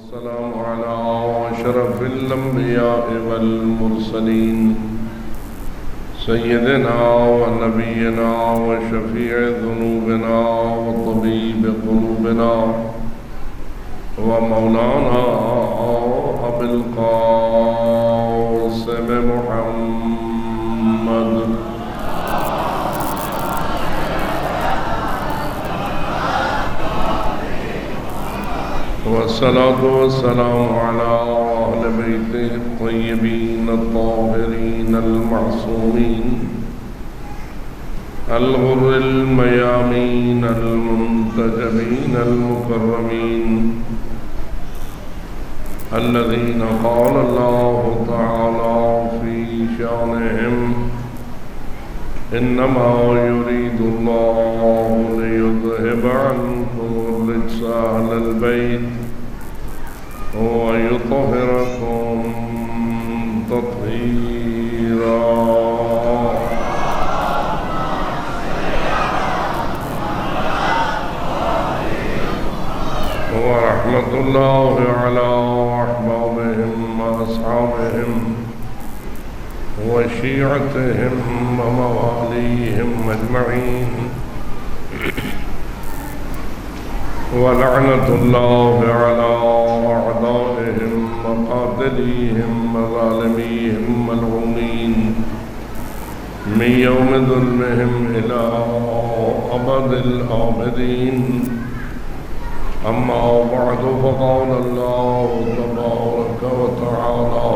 والسلام على أشرف الأنبياء والمرسلين سيدنا ونبينا وشفيع ذنوبنا وطبيب قلوبنا ومولانا أبي القاسم محمد والصلاة والسلام على أهل بيته الطيبين الطاهرين المعصومين الغر الميامين المنتجبين المكرمين الذين قال الله تعالى في شأنهم إنما يريد الله ليذهب عنكم الرجس أهل البيت ويطهركم تطهيرا ورحمة الله على أحبابهم وأصحابهم وشيعتهم ومواليهم أجمعين ولعنة الله على أعدائهم وقاتليهم وظالميهم ملعونين من يوم ظلمهم إلى أبد الآبدين أما بعد فقال الله تبارك وتعالى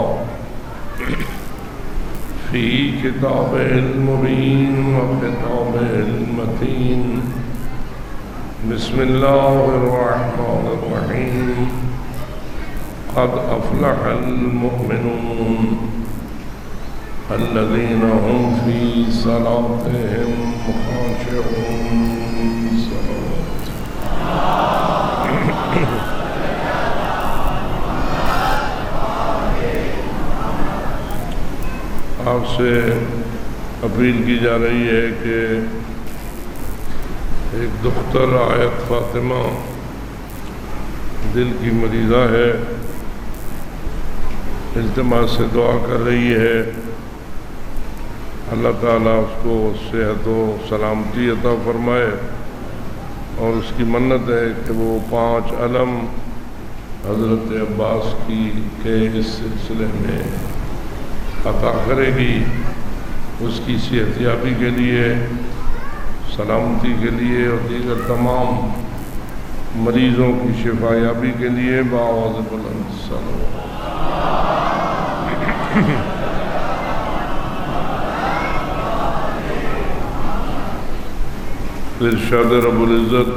في كتابه المبين وكتابه المتين بسم الله الرحمن الرحيم قد أفلح المؤمنون الذين هم في صلاتهم خاشعون آپ سے اپیل کی جا رہی ہے کہ ایک دختر آیت فاطمہ دل کی مریضہ ہے، التماس سے دعا کر رہی ہے اللہ تعالیٰ اس کو صحت و سلامتی عطا فرمائے، اور اس کی منت ہے کہ وہ 5 علم حضرت عباس کی کے اس سلسلے میں عطا کرے گی، اس کی صحت یابی کے لیے، سلامتی کے لیے اور دیگر تمام مریضوں کی شفا یابی کے لیے بآواز بلند صلوات۔ ارشاد رب العزت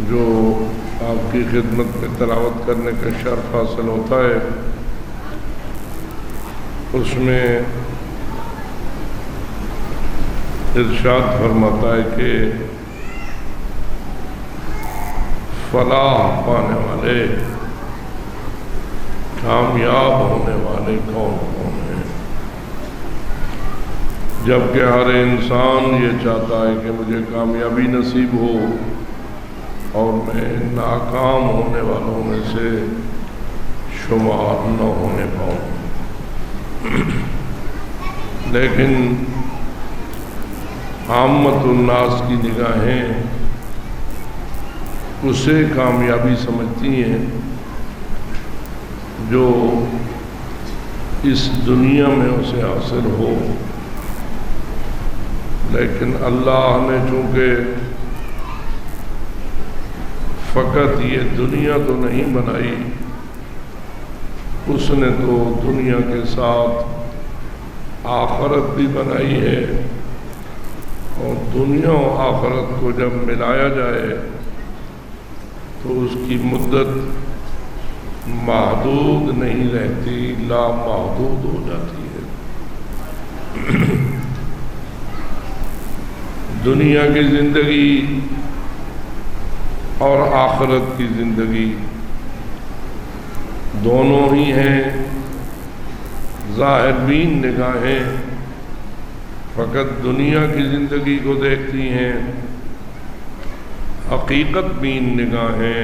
جو آپ کی خدمت میں تلاوت کرنے کا شرف حاصل ہوتا ہے، اس میں ارشاد فرماتا ہے کہ فلاح پانے والے، کامیاب ہونے والے کون کون ہیں؟ جبکہ ہر انسان یہ چاہتا ہے کہ مجھے کامیابی نصیب ہو اور میں ناکام ہونے والوں میں سے شمار نہ ہونے پاؤں، لیکن عامت الناس کی نگاہیں اسے کامیابی سمجھتی ہیں جو اس دنیا میں اسے حاصل ہو، لیکن اللہ نے چونکہ فقط یہ دنیا تو نہیں بنائی، اس نے تو دنیا کے ساتھ آخرت بھی بنائی ہے، اور دنیا و آخرت کو جب ملایا جائے تو اس کی مدت محدود نہیں رہتی، لامحدود ہو جاتی ہے۔ دنیا کی زندگی اور آخرت کی زندگی دونوں ہی ہیں ظاہر بین نگاہیں فقط دنیا کی زندگی کو دیکھتی ہیں، حقیقت بین نگاہیں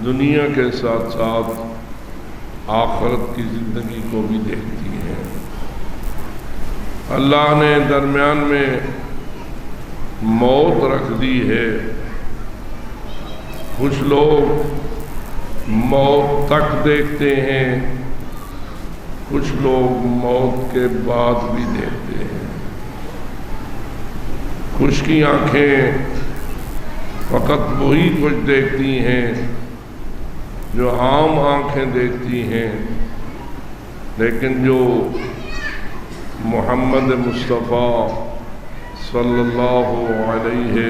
دنیا کے ساتھ ساتھ آخرت کی زندگی کو بھی دیکھتی ہیں۔ اللہ نے درمیان میں موت رکھ دی ہے۔ کچھ لوگ موت تک دیکھتے ہیں، کچھ لوگ موت کے بعد بھی دیکھتے ہیں۔ کچھ کی آنکھیں فقط وہی کچھ دیکھتی ہیں جو عام آنکھیں دیکھتی ہیں، لیکن جو محمد مصطفیٰ صلی اللہ علیہ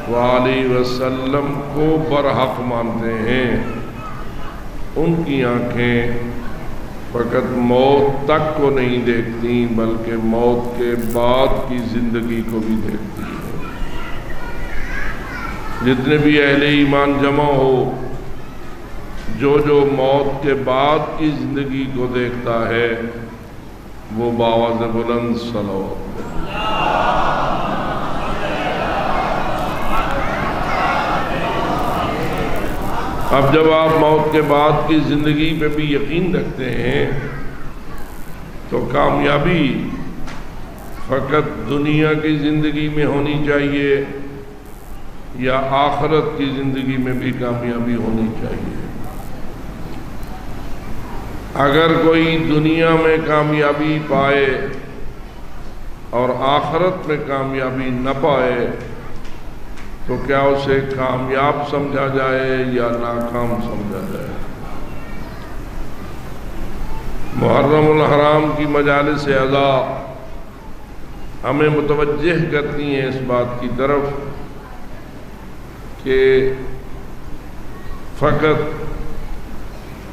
وآلہ وسلم کو برحق مانتے ہیں، ان کی آنکھیں فقط موت تک کو نہیں دیکھتی بلکہ موت کے بعد کی زندگی کو بھی دیکھتی ہیں۔ جتنے بھی اہل ایمان جمع ہو، جو موت کے بعد کی زندگی کو دیکھتا ہے وہ بآواز بلند صلوات۔ اب جب آپ موت کے بعد کی زندگی پہ بھی یقین رکھتے ہیں تو کامیابی فقط دنیا کی زندگی میں ہونی چاہیے یا آخرت کی زندگی میں بھی کامیابی ہونی چاہیے؟ اگر کوئی دنیا میں کامیابی پائے اور آخرت میں کامیابی نہ پائے تو کیا اسے کامیاب سمجھا جائے یا ناکام سمجھا جائے؟ محرم الحرام کی مجالس اعضاء ہمیں متوجہ کرتی ہیں اس بات کی طرف کہ فقط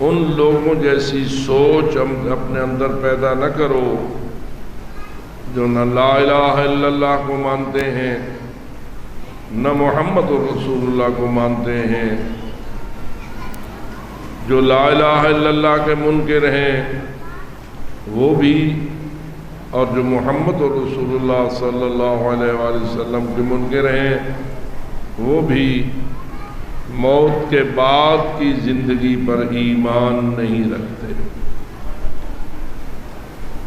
ان لوگوں جیسی سوچ اپنے اندر پیدا نہ کرو جو نہ لا الہ الا اللہ کو مانتے ہیں نہ محمد رسول اللہ کو مانتے ہیں، جو لا الہ الا اللہ کے منکر ہیں وہ بھی، اور جو محمد رسول اللہ صلی اللہ علیہ وآلہ وسلم کے منکر ہیں وہ بھی موت کے بعد کی زندگی پر ایمان نہیں رکھتے،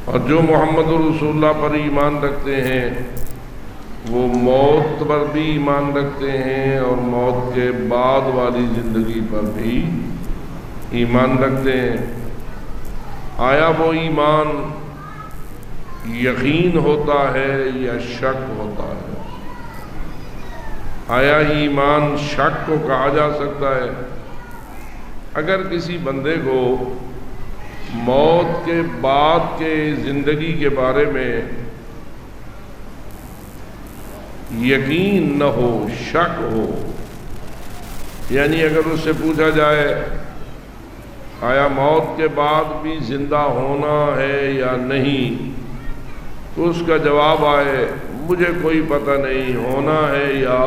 اور جو محمد رسول اللہ پر ایمان رکھتے ہیں وہ موت پر بھی ایمان رکھتے ہیں اور موت کے بعد والی زندگی پر بھی ایمان رکھتے ہیں۔ آیا وہ ایمان یقین ہوتا ہے یا شک ہوتا ہے؟ آیا ایمان شک کو کہا جا سکتا ہے؟ اگر کسی بندے کو موت کے بعد کے زندگی کے بارے میں یقین نہ ہو، شک ہو، یعنی اگر اس سے پوچھا جائے آیا موت کے بعد بھی زندہ ہونا ہے یا نہیں، تو اس کا جواب آئے مجھے کوئی پتہ نہیں ہونا ہے یا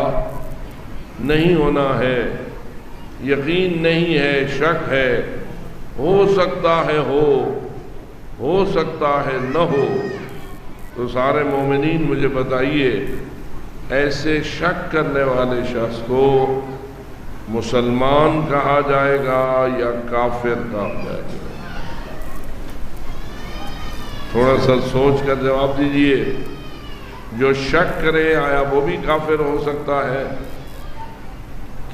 نہیں ہونا ہے، یقین نہیں ہے، شک ہے، ہو سکتا ہے ہو سکتا ہے نہ ہو، تو سارے مومنین مجھے بتائیے ایسے شک کرنے والے شخص کو مسلمان کہا جائے گا یا کافر کہا جائے گا؟ تھوڑا سا سوچ کر جواب دیجئے۔ جو شک کرے آیا وہ بھی کافر ہو سکتا ہے؟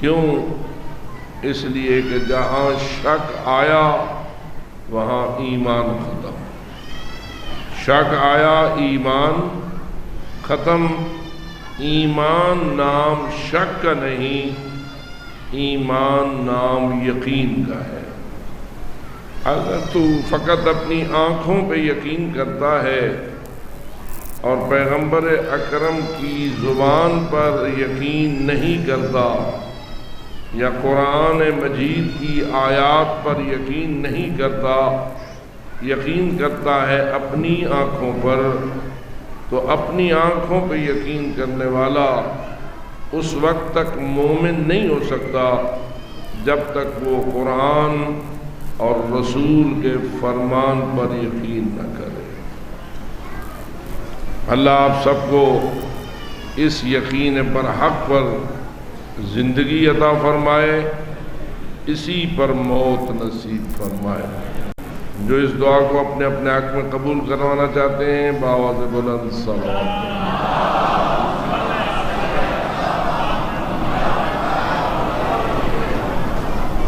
کیوں؟ اس لیے کہ جہاں شک آیا وہاں ایمان ختم، شک آیا ایمان ختم۔ ایمان نام شک کا نہیں، ایمان نام یقین کا ہے۔ اگر تو فقط اپنی آنکھوں پہ یقین کرتا ہے اور پیغمبر اکرم کی زبان پر یقین نہیں کرتا یا قرآن مجید کی آیات پر یقین نہیں کرتا، یقین کرتا ہے اپنی آنکھوں پر، تو اپنی آنکھوں پہ یقین کرنے والا اس وقت تک مومن نہیں ہو سکتا جب تک وہ قرآن اور رسول کے فرمان پر یقین نہ کرے۔ اللہ آپ سب کو اس یقین پر حق پر زندگی عطا فرمائے اسی پر موت نصیب فرمائے۔ جو اس دعا کو اپنے اپنے حق میں قبول کروانا چاہتے ہیں بآواز بلند صلوات۔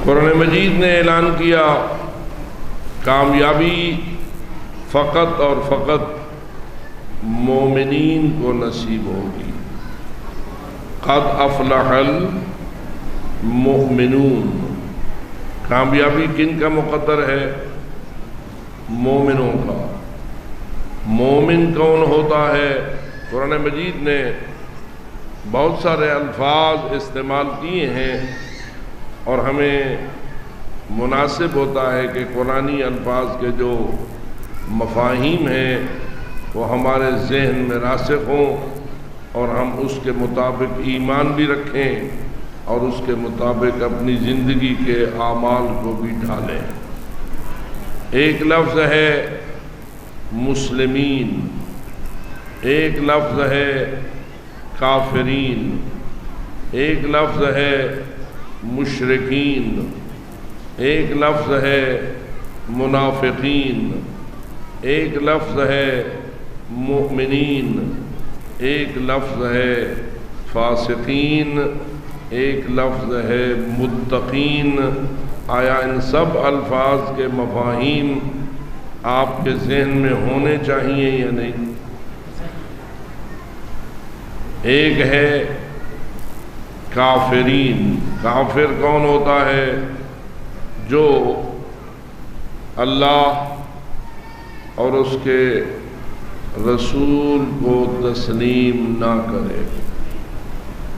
قرآن مجید نے اعلان کیا کامیابی فقط اور فقط مومنین کو نصیب ہوگی۔ قد افلح المؤمنون، کامیابی کن کا مقدر ہے؟ مومنوں کا۔ مومن کون ہوتا ہے؟ قرآن مجید نے بہت سارے الفاظ استعمال کیے ہیں اور ہمیں مناسب ہوتا ہے کہ قرآنی الفاظ کے جو مفاہیم ہیں وہ ہمارے ذہن میں راسخ ہوں اور ہم اس کے مطابق ایمان بھی رکھیں اور اس کے مطابق اپنی زندگی کے اعمال کو بھی ڈھالیں۔ ایک لفظ ہے مسلمین، ایک لفظ ہے کافرین، ایک لفظ ہے مشرکین، ایک لفظ ہے منافقین، ایک لفظ ہے مؤمنین، ایک لفظ ہے فاسقین، ایک لفظ ہے متقین۔ آیا ان سب الفاظ کے مفاہیم آپ کے ذہن میں ہونے چاہیے یا نہیں؟ ایک ہے کافرین۔ کافر کون ہوتا ہے؟ جو اللہ اور اس کے رسول کو تسلیم نہ کرے،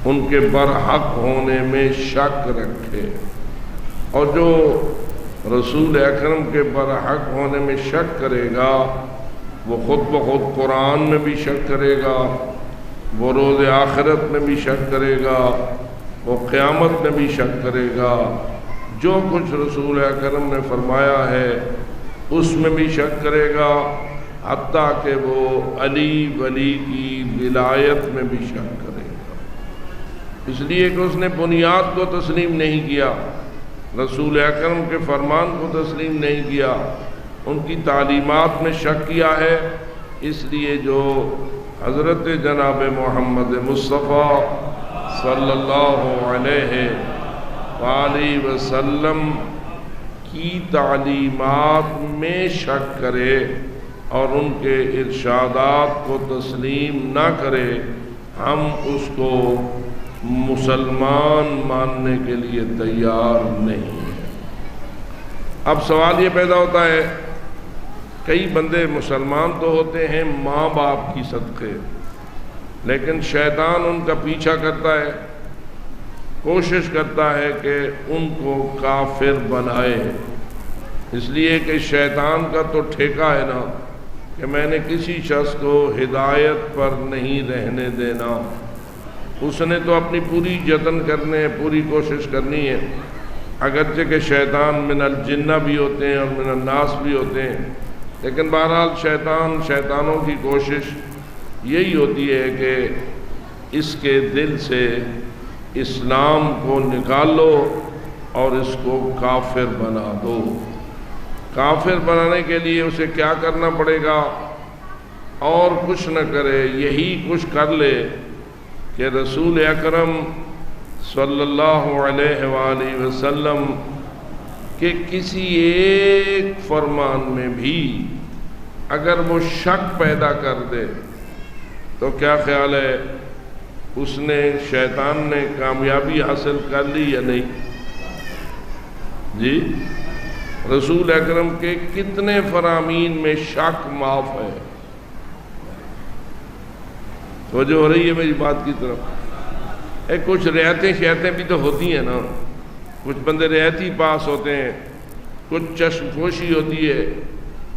ان کے برحق ہونے میں شک رکھے، اور جو رسول اکرم کے برحق ہونے میں شک کرے گا وہ خود بخود قرآن میں بھی شک کرے گا، وہ روز آخرت میں بھی شک کرے گا، وہ قیامت میں بھی شک کرے گا، جو کچھ رسول اکرم نے فرمایا ہے اس میں بھی شک کرے گا، حتیٰ کہ وہ علی ولی کی ولایت میں بھی شک کرے گا، اس لیے کہ اس نے بنیاد کو تسلیم نہیں کیا، رسول اکرم کے فرمان کو تسلیم نہیں کیا، ان کی تعلیمات میں شک کیا ہے۔ اس لیے جو حضرت جناب محمد مصطفیٰ صلی اللہ علیہ وآلہ وسلم کی تعلیمات میں شک کرے اور ان کے ارشادات کو تسلیم نہ کرے، ہم اس کو مسلمان ماننے کے لیے تیار نہیں ہیں۔ اب سوال یہ پیدا ہوتا ہے، کئی بندے مسلمان تو ہوتے ہیں ماں باپ کی صدقے، لیکن شیطان ان کا پیچھا کرتا ہے، کوشش کرتا ہے کہ ان کو کافر بنائے، اس لیے کہ شیطان کا تو ٹھیکہ ہے نا کہ میں نے کسی شخص کو ہدایت پر نہیں رہنے دینا، اس نے تو اپنی پوری جتن کرنے، پوری کوشش کرنی ہے، اگرچہ کہ شیطان من الجنہ بھی ہوتے ہیں اور من الناس بھی ہوتے ہیں، لیکن بہرحال شیطانوں کی کوشش یہی ہوتی ہے کہ اس کے دل سے اسلام کو نکال لو اور اس کو کافر بنا دو۔ کافر بنانے کے لیے اسے کیا کرنا پڑے گا؟ اور کچھ نہ کرے، یہی کچھ کر لے کہ رسول اکرم صلی اللہ علیہ وآلہ وسلم کے کسی ایک فرمان میں بھی اگر وہ شک پیدا کر دے تو کیا خیال ہے اس نے، شیطان نے کامیابی حاصل کر لی یا نہیں؟ جی، رسول اکرم کے کتنے فرامین میں شک معاف ہے؟ توجہ ہو رہی ہے میری بات کی طرف؟ کچھ رعایتیں شیعتیں بھی تو ہوتی ہیں نا، کچھ بندے رعایتی پاس ہوتے ہیں، کچھ چشم پوشی ہوتی ہے،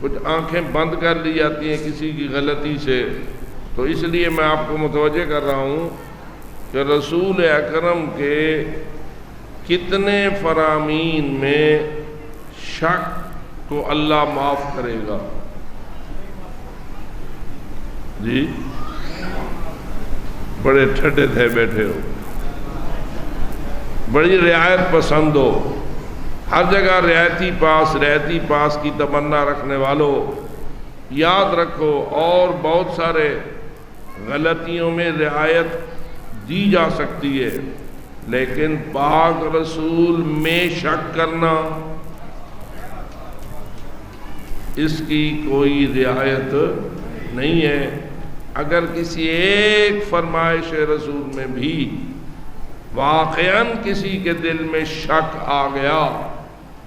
کچھ آنکھیں بند کر لی جاتی ہیں کسی کی غلطی سے، تو اس لیے میں آپ کو متوجہ کر رہا ہوں کہ رسول اکرم کے کتنے فرامین میں شک کو اللہ معاف کرے گا؟ جی بڑے ٹھڈے تھے بیٹھے ہو، بڑی رعایت پسند ہو، ہر جگہ رعایتی پاس کی تمنا رکھنے والوں، یاد رکھو اور بہت سارے غلطیوں میں رعایت دی جا سکتی ہے، لیکن پاک رسول میں شک کرنا اس کی کوئی رعایت نہیں ہے۔ اگر کسی ایک فرمائش رسول میں بھی واقعاً کسی کے دل میں شک آ گیا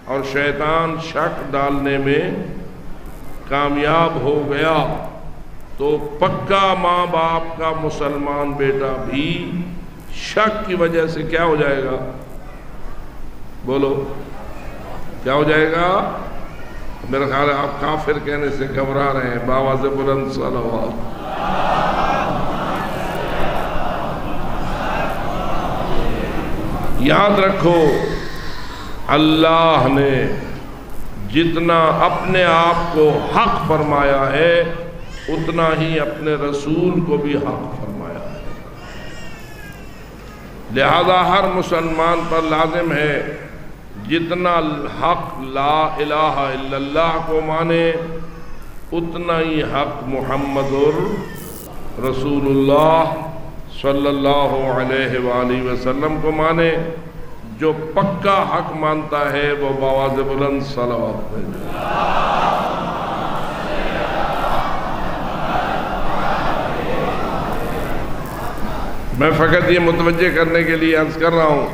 اور شیطان شک ڈالنے میں کامیاب ہو گیا تو پکا ماں باپ کا مسلمان بیٹا بھی شک کی وجہ سے کیا ہو جائے گا؟ بولو کیا ہو جائے گا؟ میرا خیال ہے آپ کافر کہنے سے گھبرا رہے ہیں، بابا سے بلند صلوات۔ یاد رکھو اللہ نے جتنا اپنے آپ کو حق فرمایا ہے اتنا ہی اپنے رسول کو بھی حق فرمایا ہے، لہذا ہر مسلمان پر لازم ہے جتنا حق لا الہ الا اللہ کو مانے اتنا ہی حق محمد رسول اللہ صلی اللہ علیہ وآلہ وسلم کو مانے۔ جو پکا حق مانتا ہے وہ بآواز بلند صلوات پڑھے۔ میں فقط یہ متوجہ کرنے کے لیے عرض کر رہا ہوں،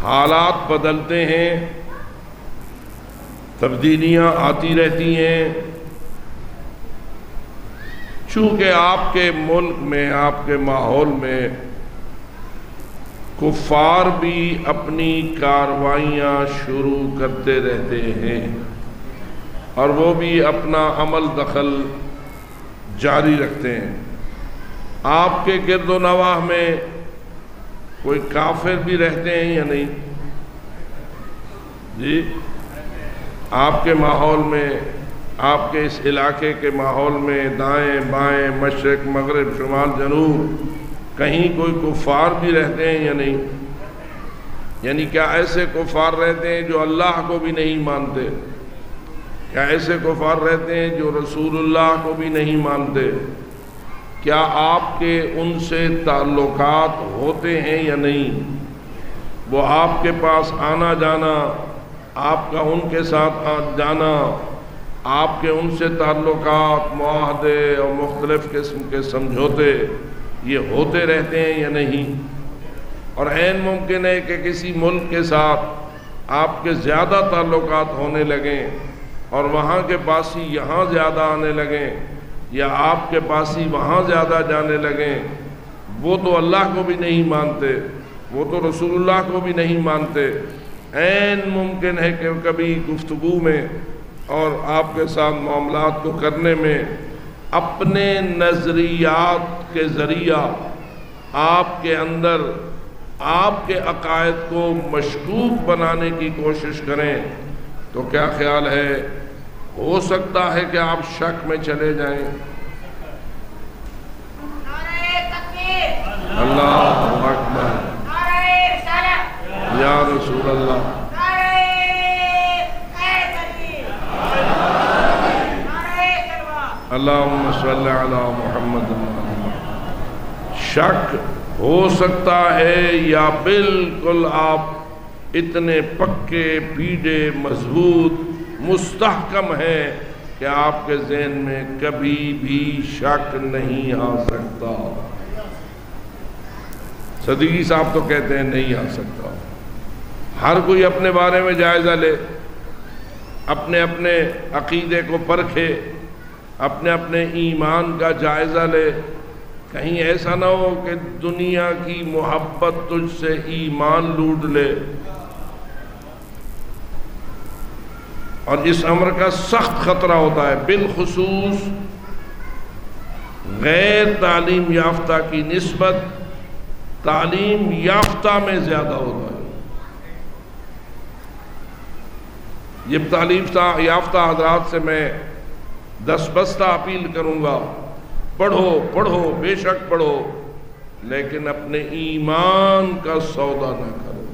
حالات بدلتے ہیں، تبدیلیاں آتی رہتی ہیں، چونکہ آپ کے ملک میں، آپ کے ماحول میں کفار بھی اپنی کارروائیاں شروع کرتے رہتے ہیں اور وہ بھی اپنا عمل دخل جاری رکھتے ہیں۔ آپ کے گرد و نواح میں کوئی کافر بھی رہتے ہیں یا نہیں؟ جی، آپ کے ماحول میں، آپ کے اس علاقے کے ماحول میں دائیں بائیں مشرق مغرب شمال جنوب کہیں کوئی کفار بھی رہتے ہیں یا نہیں؟ یعنی کیا ایسے کفار رہتے ہیں جو اللہ کو بھی نہیں مانتے؟ کیا ایسے کفار رہتے ہیں جو رسول اللہ کو بھی نہیں مانتے؟ کیا آپ کے ان سے تعلقات ہوتے ہیں یا نہیں؟ وہ آپ کے پاس آنا جانا، آپ کا ان کے ساتھ جانا، آپ کے ان سے تعلقات، معاہدے اور مختلف قسم کے سمجھوتے یہ ہوتے رہتے ہیں یا نہیں؟ اور عین ممکن ہے کہ کسی ملک کے ساتھ آپ کے زیادہ تعلقات ہونے لگیں اور وہاں کے باسی یہاں زیادہ آنے لگیں، یا آپ کے پاسی وہاں زیادہ جانے لگیں۔ وہ تو اللہ کو بھی نہیں مانتے، وہ تو رسول اللہ کو بھی نہیں مانتے۔ عین ممکن ہے کہ کبھی گفتگو میں اور آپ کے ساتھ معاملات کو کرنے میں اپنے نظریات کے ذریعہ آپ کے اندر آپ کے عقائد کو مشکوک بنانے کی کوشش کریں، تو کیا خیال ہے ہو سکتا ہے کہ آپ شک میں چلے جائیں؟ اللہ اکبر، یا رسول اللہ، اللہم صلی علی محمد۔ شک ہو سکتا ہے یا بالکل آپ اتنے پکے پیڈے مضبوط مستحکم ہے کہ آپ کے ذہن میں کبھی بھی شک نہیں آ سکتا۔ صدیقی صاحب تو کہتے ہیں نہیں آ سکتا۔ ہر کوئی اپنے بارے میں جائزہ لے، اپنے اپنے عقیدے کو پرکھے، اپنے اپنے ایمان کا جائزہ لے۔ کہیں ایسا نہ ہو کہ دنیا کی محبت تجھ سے ایمان لوٹ لے، اور اس امر کا سخت خطرہ ہوتا ہے، بالخصوص غیر تعلیم یافتہ کی نسبت تعلیم یافتہ میں زیادہ ہوتا ہے۔ یہ تعلیم یافتہ حضرات سے میں دستبستہ اپیل کروں گا، پڑھو پڑھو بے شک پڑھو، لیکن اپنے ایمان کا سودا نہ کرو۔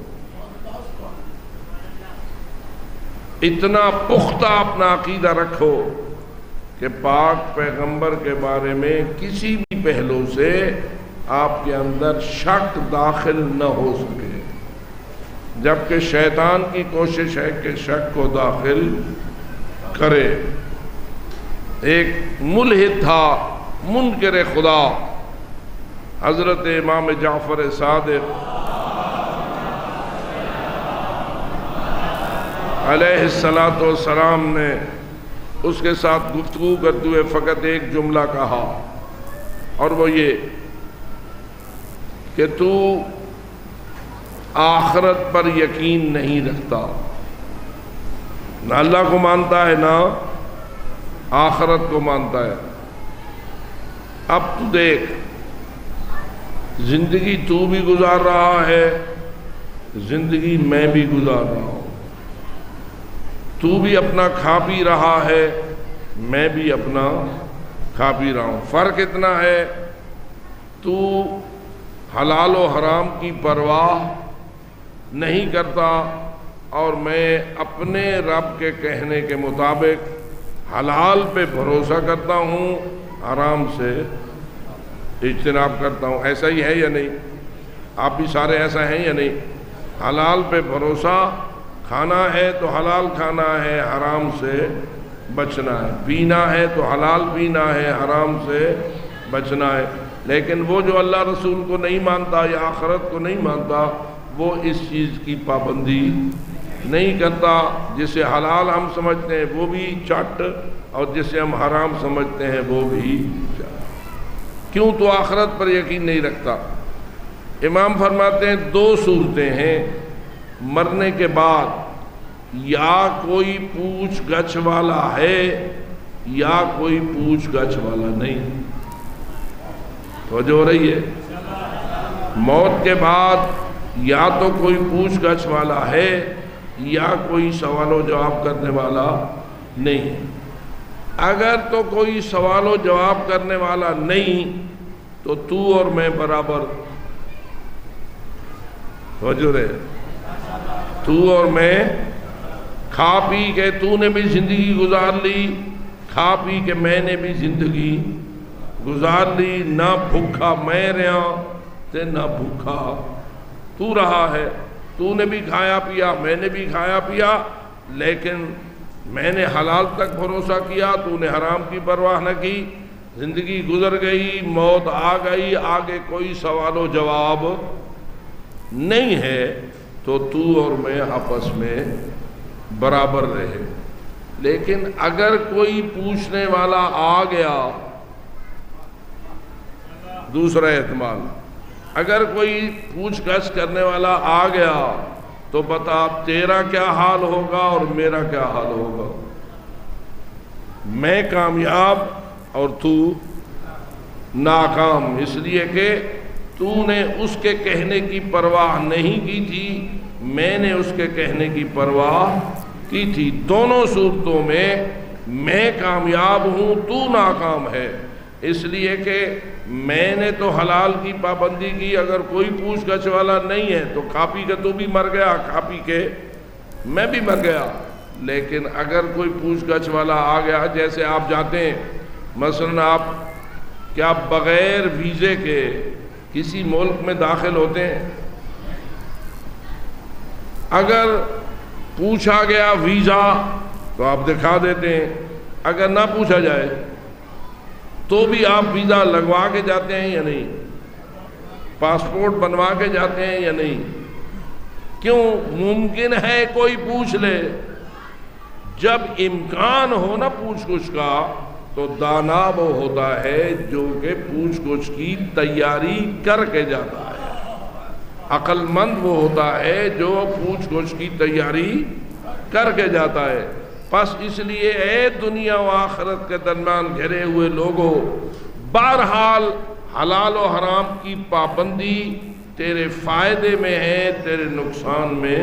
اتنا پختہ اپنا عقیدہ رکھو کہ پاک پیغمبر کے بارے میں کسی بھی پہلو سے آپ کے اندر شک داخل نہ ہو سکے، جبکہ شیطان کی کوشش ہے کہ شک کو داخل کرے۔ ایک ملحد تھا، منکر خدا، حضرت امام جعفر صادق علیہ السلام نے اس کے ساتھ گفتگو کرتے ہوئے فقط ایک جملہ کہا، اور وہ یہ کہ تو آخرت پر یقین نہیں رکھتا، نہ اللہ کو مانتا ہے نہ آخرت کو مانتا ہے۔ اب تو دیکھ، زندگی تو بھی گزار رہا ہے، زندگی میں بھی گزار رہا ہوں، تو بھی اپنا کھا پی رہا ہے، میں بھی اپنا کھا پی رہا ہوں۔ فرق اتنا ہے، تو حلال و حرام کی پرواہ نہیں کرتا اور میں اپنے رب کے کہنے کے مطابق حلال پہ بھروسہ کرتا ہوں، حرام سے اجتناب کرتا ہوں۔ ایسا ہی ہے یا نہیں؟ آپ بھی سارے ایسا ہیں یا نہیں؟ حلال پہ بھروسہ، کھانا ہے تو حلال کھانا ہے، حرام سے بچنا ہے، پینا ہے تو حلال پینا ہے، حرام سے بچنا ہے۔ لیکن وہ جو اللہ رسول کو نہیں مانتا یا آخرت کو نہیں مانتا، وہ اس چیز کی پابندی نہیں کرتا۔ جسے حلال ہم سمجھتے ہیں وہ بھی چٹ، اور جسے ہم حرام سمجھتے ہیں وہ بھی چٹ۔ کیوں؟ تو آخرت پر یقین نہیں رکھتا۔ امام فرماتے ہیں دو صورتیں ہیں مرنے کے بعد، یا کوئی پوچھ گچھ والا ہے یا کوئی پوچھ گچھ والا نہیں۔ توجہ ہو رہی ہے؟ موت کے بعد یا تو کوئی پوچھ گچھ والا ہے یا کوئی سوال و جواب کرنے والا نہیں۔ اگر تو کوئی سوال و جواب کرنے والا نہیں تو تو اور میں برابر، توجہ رہے، تو اور میں کھا پی کے تو نے بھی زندگی گزار لی، کھا پی کے میں نے بھی زندگی گزار لی، نہ بھوکا میں رہا تے نہ بھوکا تو رہا ہے۔ تو نے بھی کھایا پیا، میں نے بھی کھایا پیا، لیکن میں نے حلال تک بھروسہ کیا، تو نے حرام کی پرواہ نہ کی۔ زندگی گزر گئی، موت آ گئی، آگے کوئی سوال و جواب نہیں ہے، تو اور میں آپس میں برابر رہے۔ لیکن اگر کوئی پوچھنے والا آ گیا، دوسرا احتمال، اگر کوئی پوچھ گچھ کرنے والا آ گیا تو بتا تیرا کیا حال ہوگا اور میرا کیا حال ہوگا۔ میں کامیاب اور تو ناکام، اس لیے کہ تو نے اس کے کہنے کی پرواہ نہیں کی تھی، میں نے اس کے کہنے کی پرواہ کی تھی۔ دونوں صورتوں میں کامیاب ہوں، تو ناکام ہے، اس لیے کہ میں نے تو حلال کی پابندی کی۔ اگر کوئی پوچھ گچھ والا نہیں ہے تو کھا پی کے تو بھی مر گیا، کھا پی کے میں بھی مر گیا۔ لیکن اگر کوئی پوچھ گچھ والا آ گیا، جیسے آپ جاتے ہیں، مثلاً آپ کیا بغیر ویزے کے کسی ملک میں داخل ہوتے ہیں؟ اگر پوچھا گیا ویزا تو آپ دکھا دیتے ہیں، اگر نہ پوچھا جائے تو بھی آپ ویزا لگوا کے جاتے ہیں یا نہیں؟ پاسپورٹ بنوا کے جاتے ہیں یا نہیں؟ کیوں؟ ممکن ہے کوئی پوچھ لے۔ جب امکان ہو نا پوچھ گچھ کا، تو دانا وہ ہوتا ہے جو کہ پوچھ گچھ کی تیاری کر کے جاتا ہے، عقل مند وہ ہوتا ہے جو پوچھ گچھ کی تیاری کر کے جاتا ہے۔ پس اس لیے اے دنیا و آخرت کے درمیان گھرے ہوئے لوگوں، بہرحال حلال و حرام کی پابندی تیرے فائدے میں ہے، تیرے نقصان میں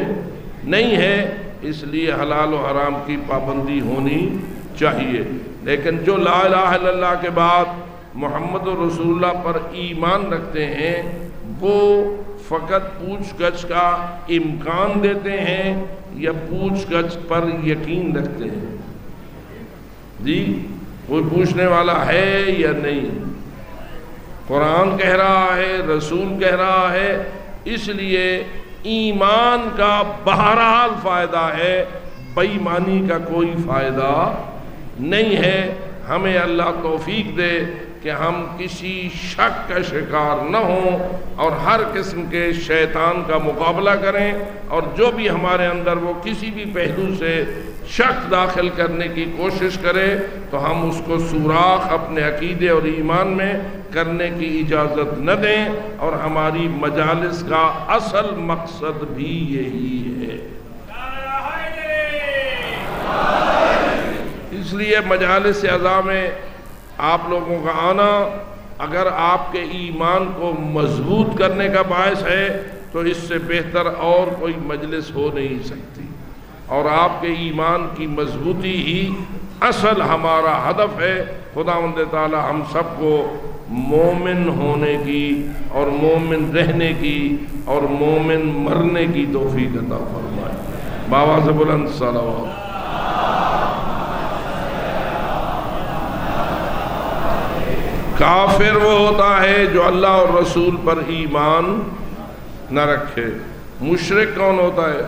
نہیں ہے، اس لیے حلال و حرام کی پابندی ہونی چاہیے۔ لیکن جو لا الہ الا اللہ کے بعد محمد رسول اللہ پر ایمان رکھتے ہیں، وہ فقط پوچھ گچھ کا امکان دیتے ہیں یا پوچھ گچھ پر یقین رکھتے ہیں؟ جی کوئی پوچھنے والا ہے یا نہیں؟ قرآن کہہ رہا ہے، رسول کہہ رہا ہے، اس لیے ایمان کا بہرحال فائدہ ہے، بے ایمانی کا کوئی فائدہ نہیں ہے۔ ہمیں اللہ توفیق دے کہ ہم کسی شک کا شکار نہ ہوں اور ہر قسم کے شیطان کا مقابلہ کریں، اور جو بھی ہمارے اندر وہ کسی بھی پہلو سے شک داخل کرنے کی کوشش کرے تو ہم اس کو سوراخ اپنے عقیدے اور ایمان میں کرنے کی اجازت نہ دیں، اور ہماری مجالس کا اصل مقصد بھی یہی ہے۔ اس لیے مجالس اعضاء میں آپ لوگوں کا آنا اگر آپ کے ایمان کو مضبوط کرنے کا باعث ہے تو اس سے بہتر اور کوئی مجلس ہو نہیں سکتی، اور آپ کے ایمان کی مضبوطی ہی اصل ہمارا ہدف ہے۔ خداوند تعالی ہم سب کو مومن ہونے کی اور مومن رہنے کی اور مومن مرنے کی توفیق عطا فرمائے۔ بآواز بلند صلوات۔ کافر وہ ہوتا ہے جو اللہ اور رسول پر ایمان نہ رکھے۔ مشرک کون ہوتا ہے؟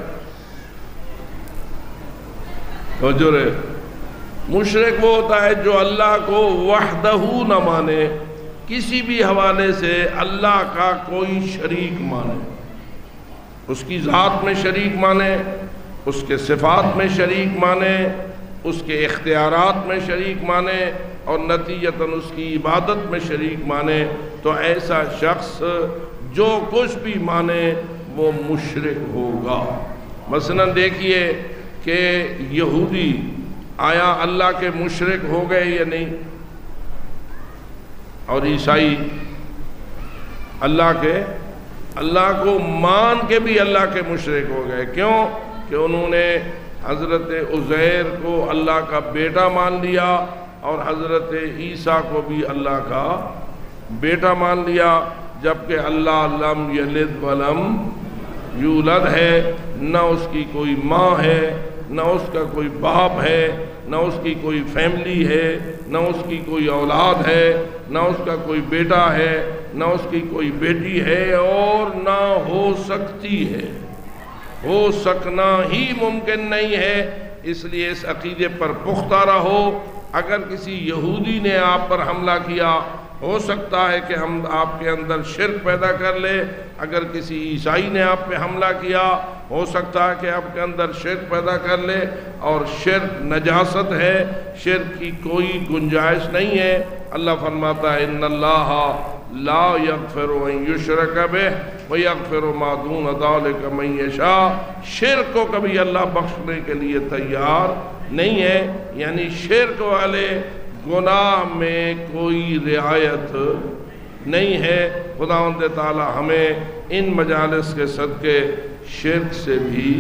مشرک وہ ہوتا ہے جو اللہ کو وحدہ نہ مانے، کسی بھی حوالے سے اللہ کا کوئی شریک مانے، اس کی ذات میں شریک مانے، اس کے صفات میں شریک مانے، اس کے اختیارات میں شریک مانے، اور نتیجتاً اس کی عبادت میں شریک مانے، تو ایسا شخص جو کچھ بھی مانے وہ مشرک ہوگا۔ مثلا دیکھیے کہ یہودی آیا اللہ کے مشرک ہو گئے یا نہیں؟ اور عیسائی اللہ کو مان کے بھی اللہ کے مشرک ہو گئے۔ کیوں؟ کہ انہوں نے حضرت عزیر کو اللہ کا بیٹا مان لیا اور حضرت عیسیٰ کو بھی اللہ کا بیٹا مان لیا، جبکہ اللہ لم یلد ولم یولد ہے، نہ اس کی کوئی ماں ہے، نہ اس کا کوئی باپ ہے، نہ اس کی کوئی فیملی ہے، نہ اس کی کوئی اولاد ہے، نہ اس کا کوئی بیٹا ہے، نہ اس کی کوئی بیٹی ہے، اور نہ ہو سکتی ہے، ہو سکنا ہی ممکن نہیں ہے۔ اس لیے اس عقیدے پر پختہ رہو۔ اگر کسی یہودی نے آپ پر حملہ کیا، ہو سکتا ہے کہ ہم آپ کے اندر شرک پیدا کر لے۔ اگر کسی عیسائی نے آپ پہ حملہ کیا، ہو سکتا ہے کہ آپ کے اندر شرک پیدا کر لے، اور شرک نجاست ہے، شرک کی کوئی گنجائش نہیں ہے۔ اللہ فرماتا ہے ان اللہ لا یغفر ان یشرک بہ ویغفر ما دون ذلک من یشاء۔ شرک کو کبھی اللہ بخشنے کے لیے تیار نہیں ہے، یعنی شرک والے گناہ میں کوئی رعایت نہیں ہے۔ خداوند تعالی ہمیں ان مجالس کے صدقے شرک سے بھی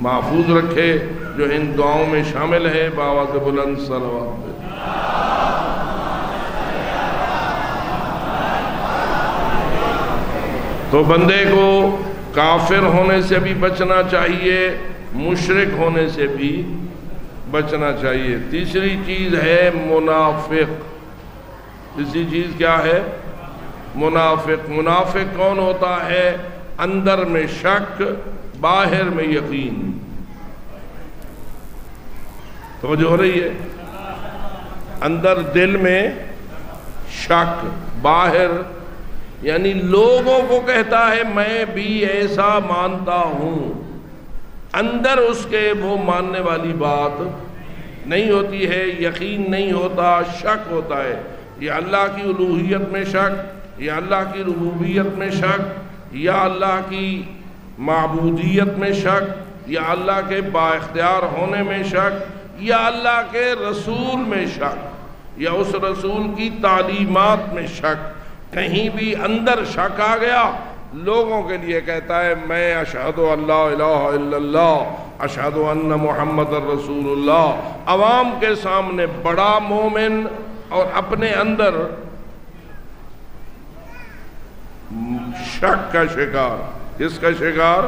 محفوظ رکھے جو ان دعاؤں میں شامل ہے۔ بآواز بلند صلوات۔ تو بندے کو کافر ہونے سے بھی بچنا چاہیے، مشرک ہونے سے بھی بچنا چاہیے۔ تیسری چیز ہے منافق۔ تیسری چیز کیا ہے؟ منافق۔ منافق کون ہوتا ہے؟ اندر میں شک، باہر میں یقین۔ توجہ ہو رہی ہے؟ اندر دل میں شک، باہر یعنی لوگوں کو کہتا ہے میں بھی ایسا مانتا ہوں، اندر اس کے وہ ماننے والی بات نہیں ہوتی ہے، یقین نہیں ہوتا، شک ہوتا ہے۔ یہ اللہ کی الوہیت میں شک، یا اللہ کی ربوبیت میں شک، یا اللہ کی معبودیت میں شک، یا اللہ کے بااختیار ہونے میں شک، یا اللہ کے رسول میں شک، یا اس رسول کی تعلیمات میں شک۔ کہیں بھی اندر شک آ گیا، لوگوں کے لیے کہتا ہے میں اشہد ان لا الہ الا اللہ، اشہد ان محمد رسول اللہ۔ عوام کے سامنے بڑا مومن اور اپنے اندر شک کا شکار. کس کا شکار؟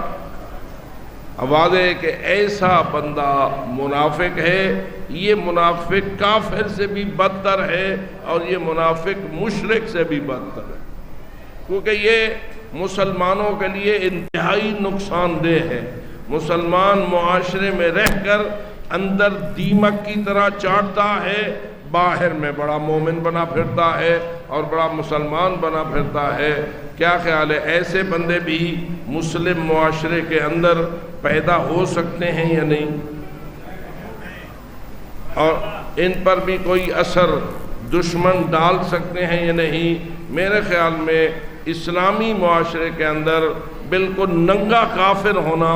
اب واضح ہے کہ ایسا بندہ منافق ہے. یہ منافق کافر سے بھی بدتر ہے اور یہ منافق مشرک سے بھی بدتر ہے، کیونکہ یہ مسلمانوں کے لیے انتہائی نقصان دہ ہے. مسلمان معاشرے میں رہ کر اندر دیمک کی طرح چاٹتا ہے، باہر میں بڑا مومن بنا پھرتا ہے اور بڑا مسلمان بنا پھرتا ہے. کیا خیال ہے ایسے بندے بھی مسلم معاشرے کے اندر پیدا ہو سکتے ہیں یا نہیں؟ اور ان پر بھی کوئی اثر دشمن ڈال سکتے ہیں یا نہیں؟ میرے خیال میں اسلامی معاشرے کے اندر بالکل ننگا کافر ہونا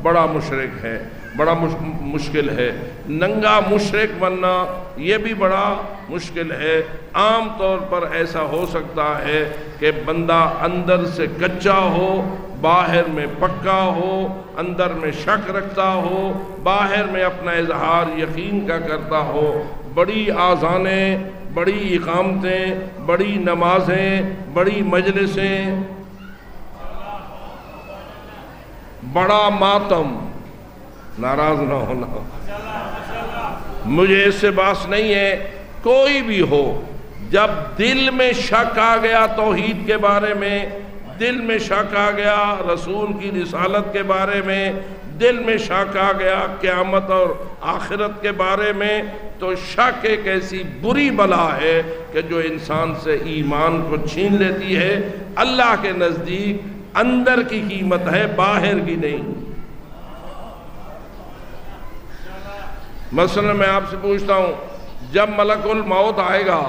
بڑا مشرک ہے، بڑا مشکل ہے. ننگا مشرک بننا یہ بھی بڑا مشکل ہے. عام طور پر ایسا ہو سکتا ہے کہ بندہ اندر سے کچا ہو، باہر میں پکا ہو، اندر میں شک رکھتا ہو، باہر میں اپنا اظہار یقین کا کرتا ہو. بڑی آذانیں، بڑی اقامتیں، بڑی نمازیں، بڑی مجلسیں، بڑا ماتم، ناراض نہ ہونا، مجھے اس سے باس نہیں ہے. کوئی بھی ہو، جب دل میں شک آ گیا توحید کے بارے میں، دل میں شک آ گیا رسول کی رسالت کے بارے میں، دل میں شک آ گیا قیامت اور آخرت کے بارے میں، تو شک ایک ایسی بری بلا ہے کہ جو انسان سے ایمان کو چھین لیتی ہے. اللہ کے نزدیک اندر کی قیمت ہے، باہر کی نہیں. مثلا میں آپ سے پوچھتا ہوں، جب ملک الموت آئے گا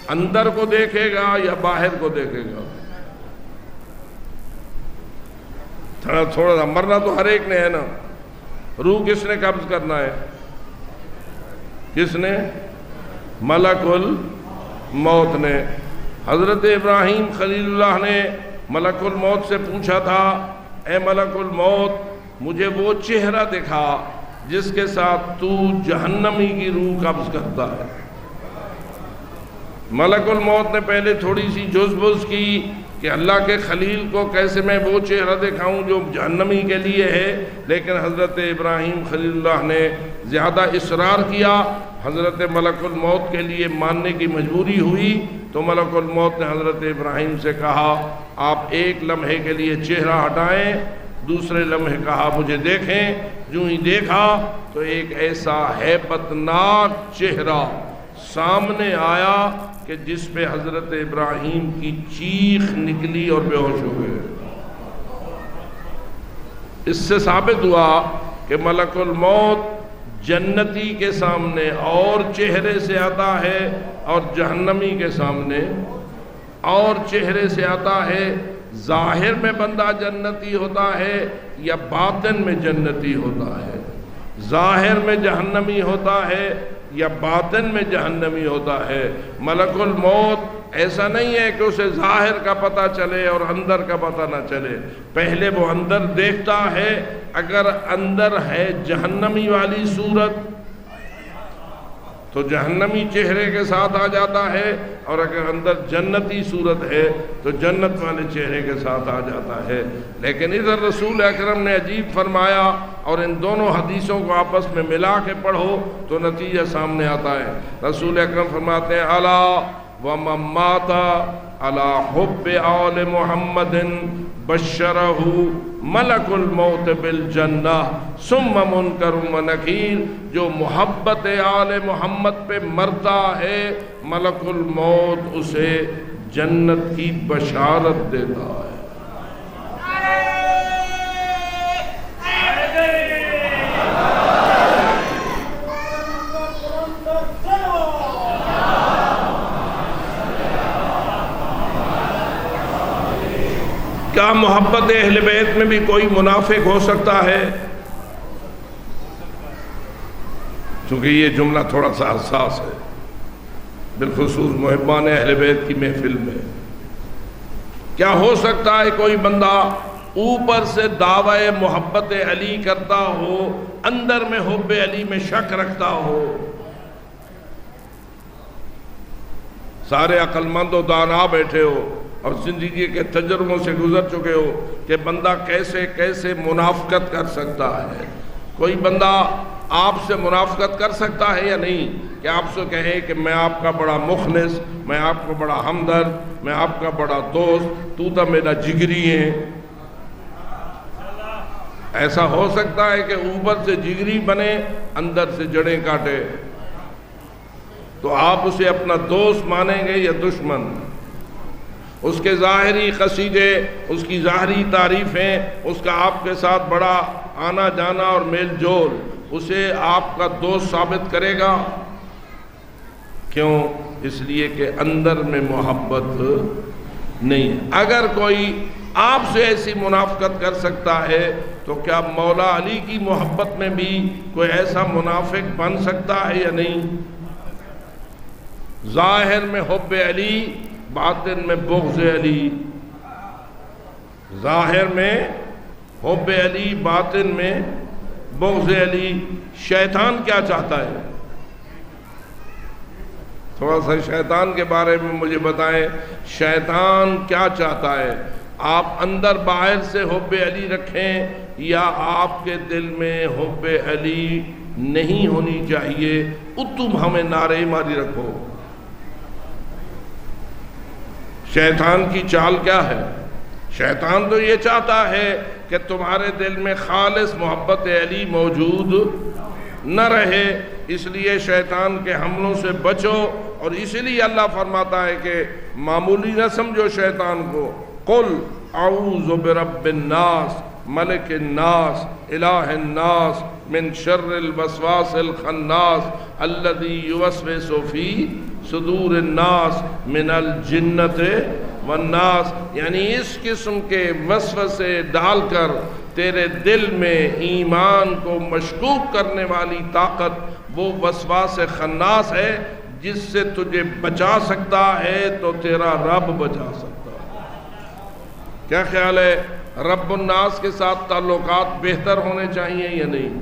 اندر کو دیکھے گا یا باہر کو دیکھے گا؟ تھوڑا سا مرنا تو ہر ایک نے ہے نا. روح کس نے قبض کرنا ہے؟ کس نے؟ ملک الموت نے. حضرت ابراہیم خلیل اللہ نے ملک الموت سے پوچھا تھا، اے ملک الموت مجھے وہ چہرہ دکھا جس کے ساتھ تو جہنمی کی روح قبض کرتا ہے. ملک الموت نے پہلے تھوڑی سی جزبز کی کہ اللہ کے خلیل کو کیسے میں وہ چہرہ دکھاؤں جو جہنمی کے لیے ہے، لیکن حضرت ابراہیم خلیل اللہ نے زیادہ اصرار کیا. حضرت ملک الموت کے لیے ماننے کی مجبوری ہوئی تو ملک الموت نے حضرت ابراہیم سے کہا آپ ایک لمحے کے لیے چہرہ ہٹائیں. دوسرے لمحے کہا مجھے دیکھیں. جو ہی دیکھا تو ایک ایسا ہیبت ناک چہرہ سامنے آیا کہ جس پہ حضرت ابراہیم کی چیخ نکلی اور بے ہوش ہو گئے. اس سے ثابت ہوا کہ ملک الموت جنتی کے سامنے اور چہرے سے آتا ہے اور جہنمی کے سامنے اور چہرے سے آتا ہے. ظاہر میں بندہ جنتی ہوتا ہے یا باطن میں جنتی ہوتا ہے؟ ظاہر میں جہنمی ہوتا ہے یا باطن میں جہنمی ہوتا ہے؟ ملک الموت ایسا نہیں ہے کہ اسے ظاہر کا پتہ چلے اور اندر کا پتہ نہ چلے. پہلے وہ اندر دیکھتا ہے، اگر اندر ہے جہنمی والی صورت تو جہنمی چہرے کے ساتھ آ جاتا ہے، اور اگر اندر جنتی صورت ہے تو جنت والے چہرے کے ساتھ آ جاتا ہے. لیکن ادھر رسول اکرم نے عجیب فرمایا، اور ان دونوں حدیثوں کو آپس میں ملا کے پڑھو تو نتیجہ سامنے آتا ہے. رسول اکرم فرماتے ہیں الا ومن مات علی حب آل محمد بشرہ ملک الموت بالجنہ ثم منکر و نکیر. جو محبت آل محمد پہ مرتا ہے ملک الموت اسے جنت کی بشارت دیتا ہے. کیا محبت اہل بیت میں بھی کوئی منافق ہو سکتا ہے؟ چونکہ یہ جملہ تھوڑا سا حساس ہے، بالخصوص محبان اہل بیت کی محفل میں. کیا ہو سکتا ہے کوئی بندہ اوپر سے دعوی محبت علی کرتا ہو، اندر میں حب علی میں شک رکھتا ہو؟ سارے عقل مند و دانا بیٹھے ہو اور زندگی کے تجربوں سے گزر چکے ہو کہ بندہ کیسے کیسے منافقت کر سکتا ہے۔ کوئی بندہ آپ سے منافقت کر سکتا ہے یا نہیں کہ آپ سے کہے کہ میں آپ کا بڑا مخلص، میں آپ کا بڑا ہمدرد، میں آپ کا بڑا دوست، تو تو میرا جگری ہے۔ ایسا ہو سکتا ہے کہ اوپر سے جگری بنے اندر سے جڑیں کاٹے؟ تو آپ اسے اپنا دوست مانیں گے یا دشمن؟ اس کے ظاہری قصیدے، اس کی ظاہری تعریفیں، اس کا آپ کے ساتھ بڑا آنا جانا اور میل جول اسے آپ کا دوست ثابت کرے گا؟ کیوں؟ اس لیے کہ اندر میں محبت نہیں ہے۔ اگر کوئی آپ سے ایسی منافقت کر سکتا ہے تو کیا مولا علی کی محبت میں بھی کوئی ایسا منافق بن سکتا ہے یا نہیں؟ ظاہر میں حب علی، باطن میں بغض علی۔ ظاہر میں حب علی، باطن میں بغض علی۔ شیطان کیا چاہتا ہے؟ تھوڑا سا شیطان کے بارے میں مجھے بتائیں، شیطان کیا چاہتا ہے؟ آپ اندر باہر سے حب علی رکھیں یا آپ کے دل میں حب علی نہیں ہونی چاہیے، تم ہمیں نعرے ماری رکھو۔ شیطان کی چال کیا ہے؟ شیطان تو یہ چاہتا ہے کہ تمہارے دل میں خالص محبت علی موجود نہ رہے، اس لیے شیطان کے حملوں سے بچو۔ اور اسی لیے اللہ فرماتا ہے کہ معمولی نہ سمجھو شیطان کو۔ قل اعوذ برب الناس ملک الناس الہ الناس من شر الوسواس الخناس الذی یوسوس فی صدور الناس من الجنۃ والناس، یعنی اس قسم کے وسوسے ڈال کر تیرے دل میں ایمان کو مشکوک کرنے والی طاقت وہ وسواس خناس ہے، جس سے تجھے بچا سکتا ہے تو تیرا رب بچا سکتا ہے۔ کیا خیال ہے؟ رب الناس کے ساتھ تعلقات بہتر ہونے چاہیے یا نہیں؟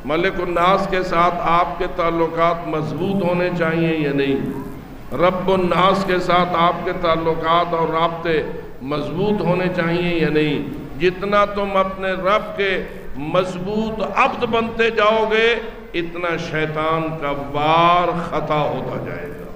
ملک الناس کے ساتھ آپ کے تعلقات مضبوط ہونے چاہیے یا نہیں؟ رب الناس کے ساتھ آپ کے تعلقات اور رابطے مضبوط ہونے چاہیے یا نہیں؟ جتنا تم اپنے رب کے مضبوط عبد بنتے جاؤ گے اتنا شیطان کا وار خطا ہوتا جائے گا۔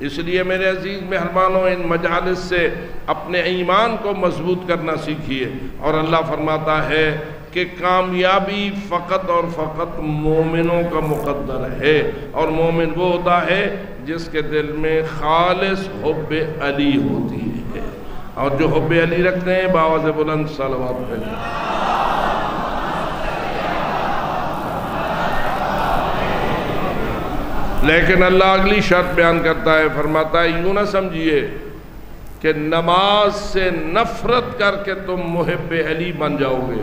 اس لیے میرے عزیز مہربانوں، ان مجالس سے اپنے ایمان کو مضبوط کرنا سیکھیے۔ اور اللہ فرماتا ہے کہ کامیابی فقط اور فقط مومنوں کا مقدر ہے، اور مومن وہ ہوتا ہے جس کے دل میں خالص حب علی ہوتی ہے۔ اور جو حب علی رکھتے ہیں باواز بلند صلوات پڑھیں۔ لیکن اللہ اگلی شرط بیان کرتا ہے، فرماتا ہے یوں نہ سمجھیے کہ نماز سے نفرت کر کے تم محب علی بن جاؤ گے۔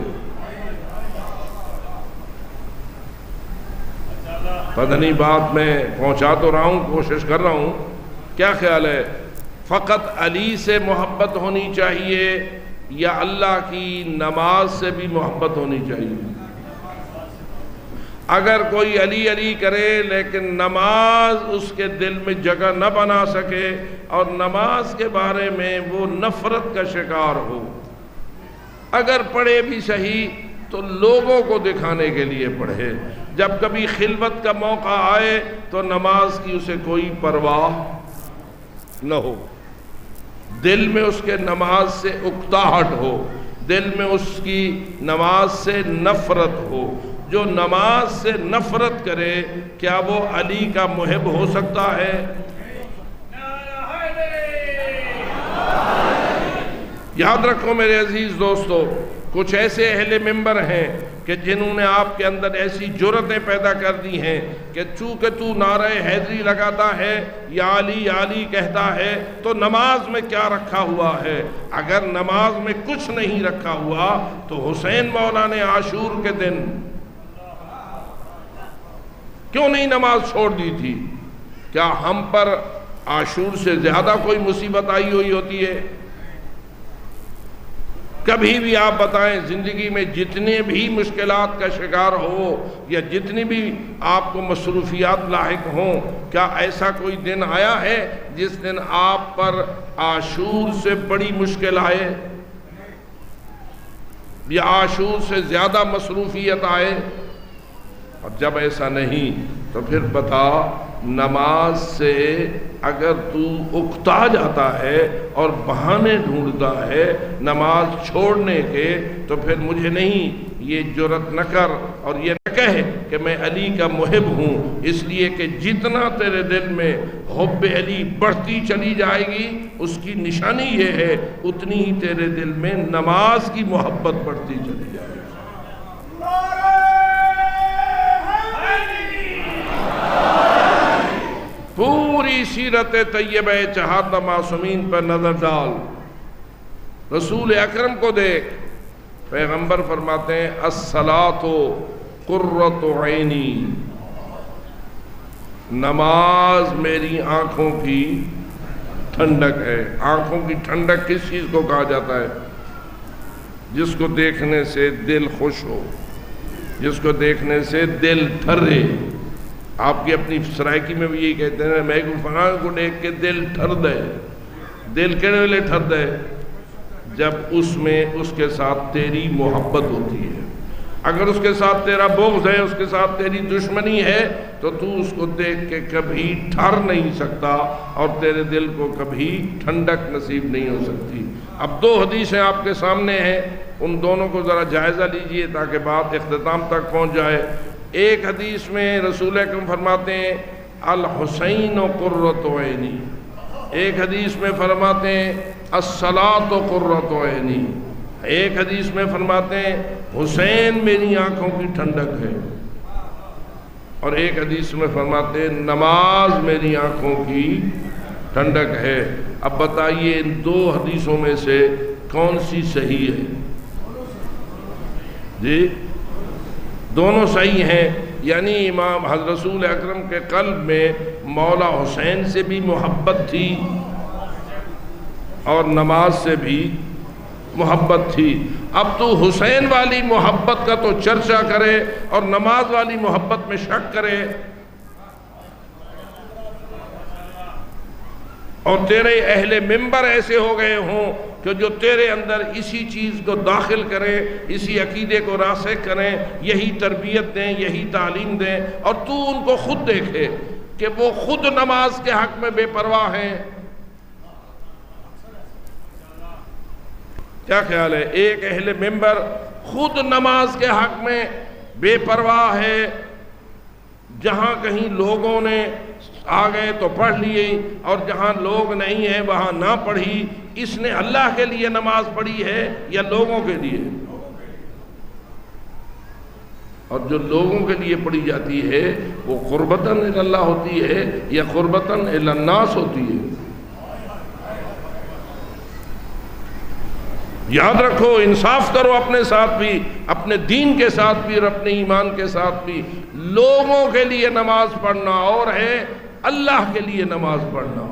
پتہ نہیں بات میں پہنچا تو رہا ہوں، کوشش کر رہا ہوں۔ کیا خیال ہے؟ فقط علی سے محبت ہونی چاہیے یا اللہ کی نماز سے بھی محبت ہونی چاہیے؟ اگر کوئی علی علی کرے لیکن نماز اس کے دل میں جگہ نہ بنا سکے اور نماز کے بارے میں وہ نفرت کا شکار ہو، اگر پڑھے بھی صحیح تو لوگوں کو دکھانے کے لیے پڑھے، جب کبھی خلوت کا موقع آئے تو نماز کی اسے کوئی پرواہ نہ ہو، دل میں اس کے نماز سے اکتاہٹ ہو، دل میں اس کی نماز سے نفرت ہو۔ جو نماز سے نفرت کرے کیا وہ علی کا محب ہو سکتا ہے؟ یاد رکھو میرے عزیز دوستو، کچھ ایسے اہل منبر ہیں کہ جنہوں نے آپ کے اندر ایسی جرتیں پیدا کر دی ہیں کہ چونکہ تو نعرہ حیدری لگاتا ہے یا علی کہتا ہے تو نماز میں کیا رکھا ہوا ہے؟ اگر نماز میں کچھ نہیں رکھا ہوا تو حسین مولا نے عاشور کے دن کیوں نہیں نماز چھوڑ دی تھی؟ کیا ہم پر عاشور سے زیادہ کوئی مصیبت آئی ہوئی ہوتی ہے؟ کبھی بھی آپ بتائیں زندگی میں جتنے بھی مشکلات کا شکار ہو یا جتنی بھی آپ کو مصروفیات لاحق ہوں، کیا ایسا کوئی دن آیا ہے جس دن آپ پر عاشور سے بڑی مشکل آئے یا عاشور سے زیادہ مصروفیت آئے؟ اور جب ایسا نہیں تو پھر بتا، نماز سے اگر تو اکتا جاتا ہے اور بہانے ڈھونڈتا ہے نماز چھوڑنے کے، تو پھر مجھے نہیں یہ جرأت نہ کر اور یہ نہ کہے کہ میں علی کا محب ہوں، اس لیے کہ جتنا تیرے دل میں حب علی بڑھتی چلی جائے گی اس کی نشانی یہ ہے اتنی ہی تیرے دل میں نماز کی محبت بڑھتی چلی جائے گی۔ پوری سیرت طیبہ چہارہ معصومین پر نظر ڈال، رسول اکرم کو دیکھ، پیغمبر فرماتے ہیں الصلاۃ قرۃ عینی، نماز میری آنکھوں کی ٹھنڈک ہے۔ آنکھوں کی ٹھنڈک کس چیز کو کہا جاتا ہے؟ جس کو دیکھنے سے دل خوش ہو، جس کو دیکھنے سے دل ٹھرے۔ آپ کی اپنی سرائکی میں بھی یہی کہتے ہیں، میں فلاں کو دیکھ کے دل ٹھر دے۔ دل کہنے والے ٹھر دے جب اس میں اس کے ساتھ تیری محبت ہوتی ہے۔ اگر اس کے ساتھ تیرا بغض ہے، اس کے ساتھ تیری دشمنی ہے، تو تو اس کو دیکھ کے کبھی ٹھر نہیں سکتا اور تیرے دل کو کبھی ٹھنڈک نصیب نہیں ہو سکتی۔ اب دو حدیثیں آپ کے سامنے ہیں، ان دونوں کو ذرا جائزہ لیجئے تاکہ بات اختتام تک پہنچ جائے۔ ایک حدیث میں رسول اکرم فرماتے ہیں الحسین قرۃ عینی، ایک حدیث میں فرماتے ہیں الصلاۃ قرۃ عینی، ایک حدیث میں فرماتے ہیں حسین میری آنکھوں کی ٹھنڈک ہے، اور ایک حدیث میں فرماتے ہیں نماز میری آنکھوں کی ٹھنڈک ہے۔ اب بتائیے ان دو حدیثوں میں سے کون سی صحیح ہے؟ جی دونوں صحیح ہیں، یعنی امام حضرت رسول اکرم کے قلب میں مولا حسین سے بھی محبت تھی اور نماز سے بھی محبت تھی۔ اب تو حسین والی محبت کا تو چرچا کرے اور نماز والی محبت میں شک کرے، اور تیرے اہل منبر ایسے ہو گئے ہوں کہ جو تیرے اندر اسی چیز کو داخل کریں، اسی عقیدے کو راسخ کریں، یہی تربیت دیں، یہی تعلیم دیں، اور تو ان کو خود دیکھے کہ وہ خود نماز کے حق میں بے پرواہ ہیں۔ کیا خیال ہے؟ ایک اہل منبر خود نماز کے حق میں بے پرواہ ہے، جہاں کہیں لوگوں نے آ گئے تو پڑھ لیے اور جہاں لوگ نہیں ہیں وہاں نہ پڑھی۔ اس نے اللہ کے لیے نماز پڑھی ہے یا لوگوں کے لیے؟ اور جو لوگوں کے لیے پڑھی جاتی ہے وہ قربتاً الی اللہ ہوتی ہے یا قربتاً الی الناس ہوتی ہے؟ یاد رکھو، انصاف کرو اپنے ساتھ بھی، اپنے دین کے ساتھ بھی اور اپنے ایمان کے ساتھ بھی۔ لوگوں کے لیے نماز پڑھنا اور ہے، اللہ کے لیے نماز پڑھنا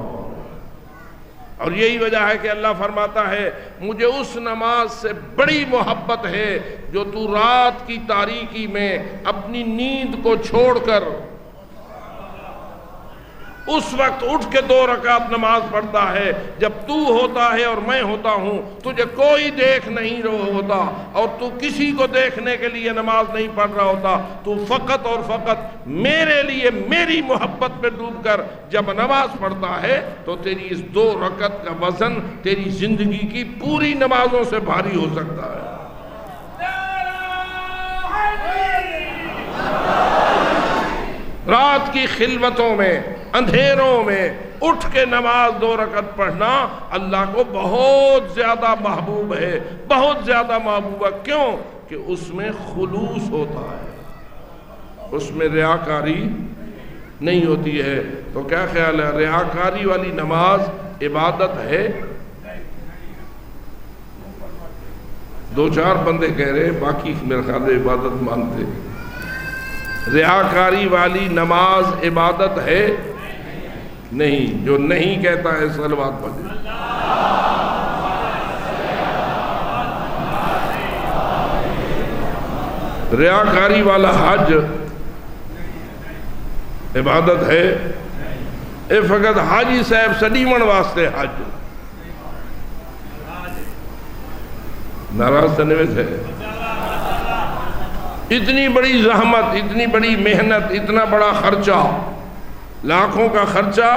اور یہی وجہ ہے کہ اللہ فرماتا ہے مجھے اس نماز سے بڑی محبت ہے جو تو رات کی تاریکی میں اپنی نیند کو چھوڑ کر اس وقت اٹھ کے 2 رکعت نماز پڑھتا ہے جب تو ہوتا ہے اور میں ہوتا ہوں، تجھے کوئی دیکھ نہیں رہا ہوتا اور تو کسی کو دیکھنے کے لیے نماز نہیں پڑھ رہا ہوتا، تو فقط اور فقط میرے لیے میری محبت میں ڈوب کر جب نماز پڑھتا ہے تو تیری اس 2 رکعت کا وزن تیری زندگی کی پوری نمازوں سے بھاری ہو سکتا ہے۔ رات کی خلوتوں میں، اندھیروں میں اٹھ کے نماز 2 رکعت پڑھنا اللہ کو بہت زیادہ محبوب ہے، بہت زیادہ محبوب ہے۔ کیوں؟ کہ اس میں خلوص ہوتا ہے، اس میں ریاکاری نہیں ہوتی ہے۔ تو کیا خیال ہے، ریاکاری والی نماز عبادت ہے؟ 2-4 بندے کہہ رہے ہیں، باقی میرے خیال ہے عبادت مانتے۔ ریاکاری والی نماز عبادت ہے؟ نہیں۔ جو نہیں کہتا ہے صلوات پڑھے۔ ریاکاری والا حج عبادت ہے؟ اے فقط حاجی صاحب سڈیمن واسطے حج ناراض تو نہیں تھے. اتنی بڑی زحمت، اتنی بڑی محنت، اتنا بڑا خرچہ، لاکھوں کا خرچہ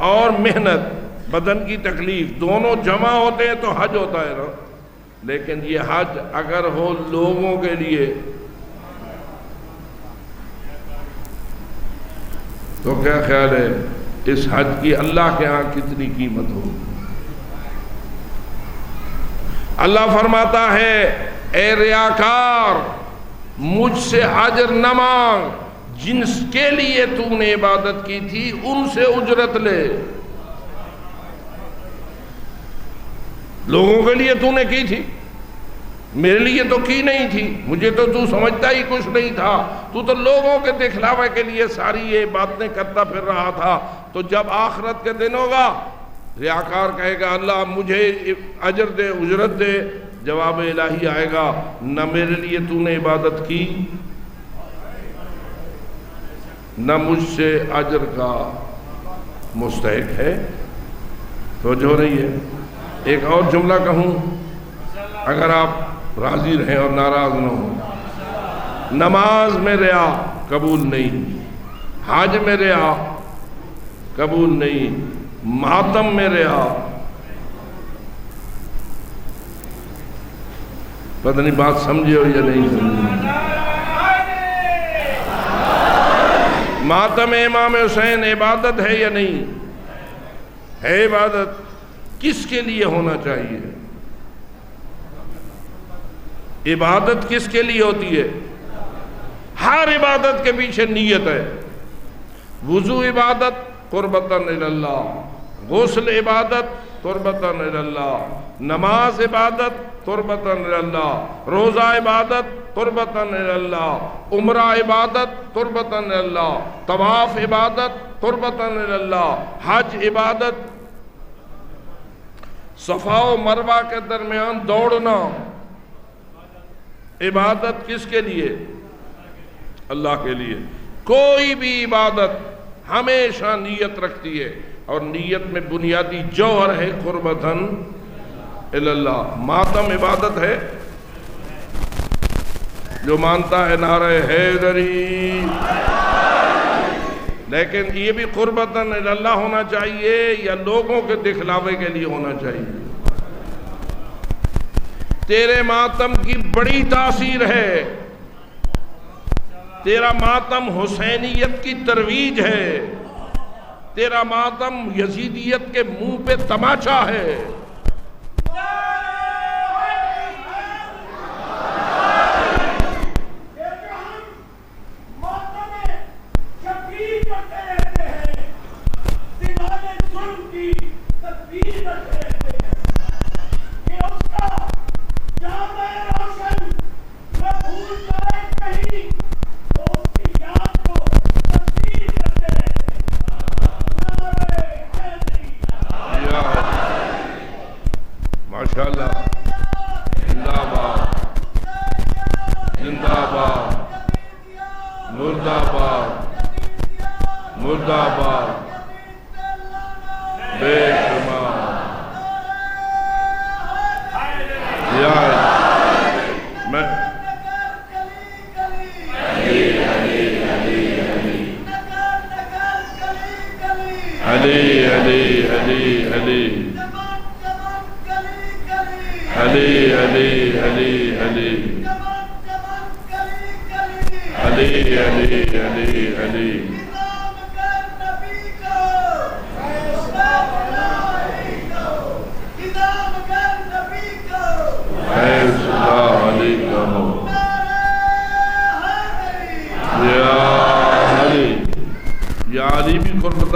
اور محنت، بدن کی تکلیف دونوں جمع ہوتے ہیں تو حج ہوتا ہے نا. لیکن یہ حج اگر ہو لوگوں کے لیے تو کیا خیال ہے اس حج کی اللہ کے ہاں کتنی قیمت ہو. اللہ فرماتا ہے اے ریاکار مجھ سے اجر نہ مانگ، جنس کے لیے تو نے عبادت کی تھی ان سے اجرت لے. لوگوں کے لیے تو نے کی تھی، میرے لیے تو کی نہیں تھی، مجھے تو سمجھتا ہی کچھ نہیں تھا، تو لوگوں کے دکھلاوے کے لیے ساری یہ باتیں کرتا پھر رہا تھا. تو جب آخرت کے دن ہوگا ریاکار کہے گا اللہ مجھے اجر دے، اجرت دے. جواب الہی آئے گا نہ میرے لیے تو نے عبادت کی، نہ مجھ سے اجر کا مستحق ہے. توجہ ہو رہی ہے؟ ایک اور جملہ کہوں اگر آپ راضی رہیں اور ناراض نہ ہوں. نماز میں ریا قبول نہیں، حج میں ریا قبول نہیں، ماتم میں ریا. پتہ نہیں بات سمجھے ہو یا نہیں سمجھے. ماتم امام حسین عبادت ہے یا نہیں ہے؟ عبادت کس کے لیے ہونا چاہیے؟ عبادت کس کے لیے ہوتی ہے؟ ہر عبادت کے پیچھے نیت ہے. وضو عبادت قربتاً اللہ، غسل عبادت قربتاً اللہ، نماز عبادت قربتاً اللہ، روزہ عبادت قربتاً اللہ، عمرہ عبادت قربتاً اللہ، طواف عبادت قربتاً اللہ، حج عبادت. صفا و مروہ کے درمیان دوڑنا عبادت کس کے لیے؟ اللہ کے لیے. کوئی بھی عبادت ہمیشہ نیت رکھتی ہے اور نیت میں بنیادی جوہر ہے قربتاً اللہ. ماتم عبادت ہے. جو مانتا ہے نعرہ حیدری، لیکن یہ بھی قربتاً اللہ ہونا چاہیے یا لوگوں کے دکھلاوے کے لیے ہونا چاہیے؟ تیرے ماتم کی بڑی تاثیر ہے. تیرا ماتم حسینیت کی ترویج ہے، تیرا ماتم یزیدیت کے منہ پہ تماچا ہے.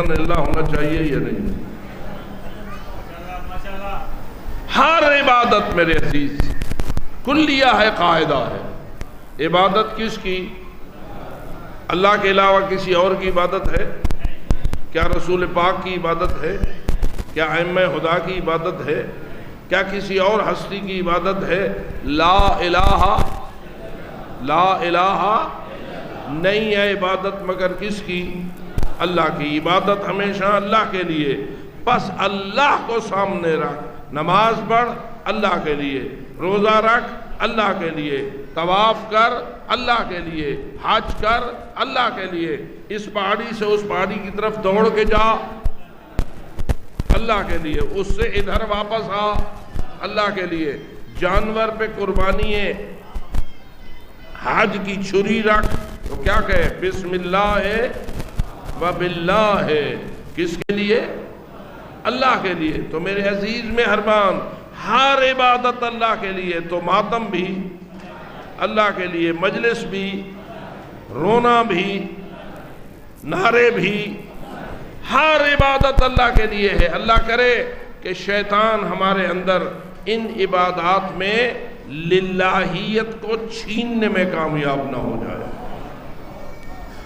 اللہ ہونا چاہیے یا نہیں؟ ہر عبادت میرے عزیز کلیہ ہے، قاعدہ ہے. عبادت کس کی؟ اللہ کے علاوہ کسی اور کی عبادت ہے؟ کیا رسول پاک کی عبادت ہے؟ کیا ائمہ خدا کی عبادت ہے؟ کیا کسی اور ہستی کی عبادت ہے؟ لا الہ لا الہ نہیں ہے عبادت مگر کس کی؟ اللہ کی عبادت ہمیشہ اللہ کے لیے، بس اللہ کو سامنے رکھ، نماز پڑھ اللہ کے لیے، روزہ رکھ اللہ کے لیے، طواف کر اللہ کے لیے، حج کر اللہ کے لیے، اس پہاڑی سے اس پہاڑی کی طرف دوڑ کے جا اللہ کے لیے، اس سے ادھر واپس آ اللہ کے لیے، جانور پہ قربانی ہے، حج کی چھری رکھ تو کیا کہے بسم اللہ و باللہ ہے، کس کے لیے؟ اللہ کے لیے۔ تو میرے عزیز مہربان، ہر عبادت اللہ کے لیے، تو ماتم بھی اللہ کے لیے، مجلس بھی، رونا بھی، نعرے بھی، ہر عبادت اللہ کے لیے ہے۔ اللہ کرے کہ شیطان ہمارے اندر ان عبادات میں للہیت کو چھیننے میں کامیاب نہ ہو جائے،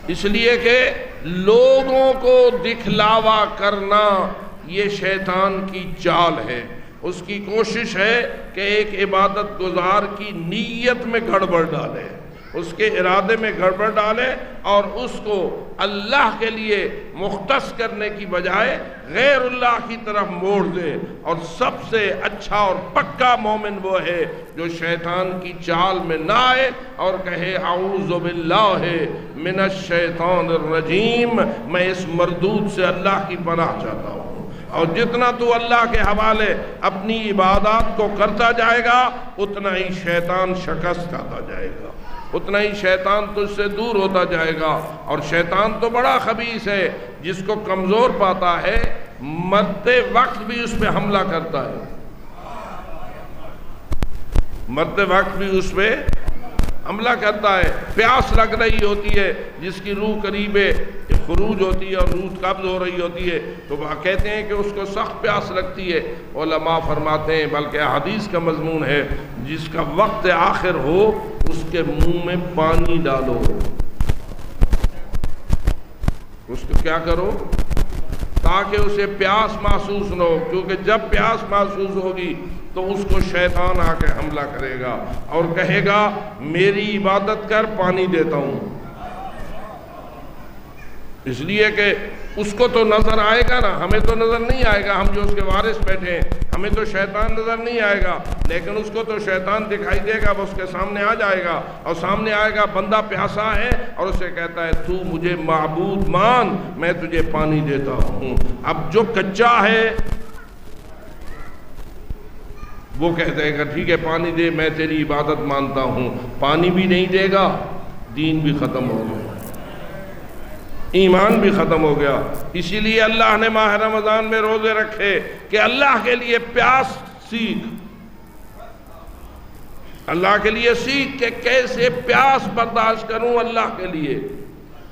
اس لیے کہ لوگوں کو دکھلاوا کرنا یہ شیطان کی چال ہے۔ اس کی کوشش ہے کہ ایک عبادت گزار کی نیت میں گڑبڑ ڈالے، اس کے ارادے میں گڑبڑ ڈالے اور اس کو اللہ کے لیے مختص کرنے کی بجائے غیر اللہ کی طرف موڑ دے۔ اور سب سے اچھا اور پکا مومن وہ ہے جو شیطان کی چال میں نہ آئے اور کہے اعوذ باللہ من الشیطان الرجیم، میں اس مردود سے اللہ کی پناہ چاہتا ہوں۔ اور جتنا تو اللہ کے حوالے اپنی عبادات کو کرتا جائے گا اتنا ہی شیطان شکست کھاتا جائے گا، اتنا ہی شیطان تجھ سے دور ہوتا جائے گا۔ اور شیطان تو بڑا خبیث ہے، جس کو کمزور پاتا ہے مرتے وقت بھی اس پہ حملہ کرتا ہے، مرتے وقت بھی اس پہ حملہ کرتا ہے۔ پیاس لگ رہی ہوتی ہے، جس کی روح قریب خروج ہوتی ہے اور روح قبض ہو رہی ہوتی ہے، تو وہ کہتے ہیں کہ اس کو سخت پیاس لگتی ہے۔ علماء فرماتے ہیں، بلکہ حدیث کا مضمون ہے، جس کا وقت آخر ہو اس کے منہ میں پانی ڈالو، اس کو کیا کرو تاکہ اسے پیاس محسوس نہ ہو، کیونکہ جب پیاس محسوس ہوگی تو اس کو شیطان آ کے حملہ کرے گا اور کہے گا میری عبادت کر، پانی دیتا ہوں۔ اس لیے کہ اس کو تو نظر آئے گا نا، ہمیں تو نظر نہیں آئے گا، ہم جو اس کے وارث بیٹھے ہیں ہمیں تو شیطان نظر نہیں آئے گا، لیکن اس کو تو شیطان دکھائی دے گا، وہ اس کے سامنے آ جائے گا اور سامنے آئے گا بندہ پیاسا ہے اور اسے کہتا ہے تو مجھے معبود مان، میں تجھے پانی دیتا ہوں۔ اب جو کچا ہے وہ کہتا ہے کہ ٹھیک ہے پانی دے، میں تیری عبادت مانتا ہوں، پانی بھی نہیں دے گا، دین بھی ختم ہو گیا، ایمان بھی ختم ہو گیا۔ اسی لیے اللہ نے ماہ رمضان میں روزے رکھے کہ اللہ کے لیے پیاس سیکھ، اللہ کے لیے سیکھ کہ کیسے پیاس برداشت کروں اللہ کے لیے۔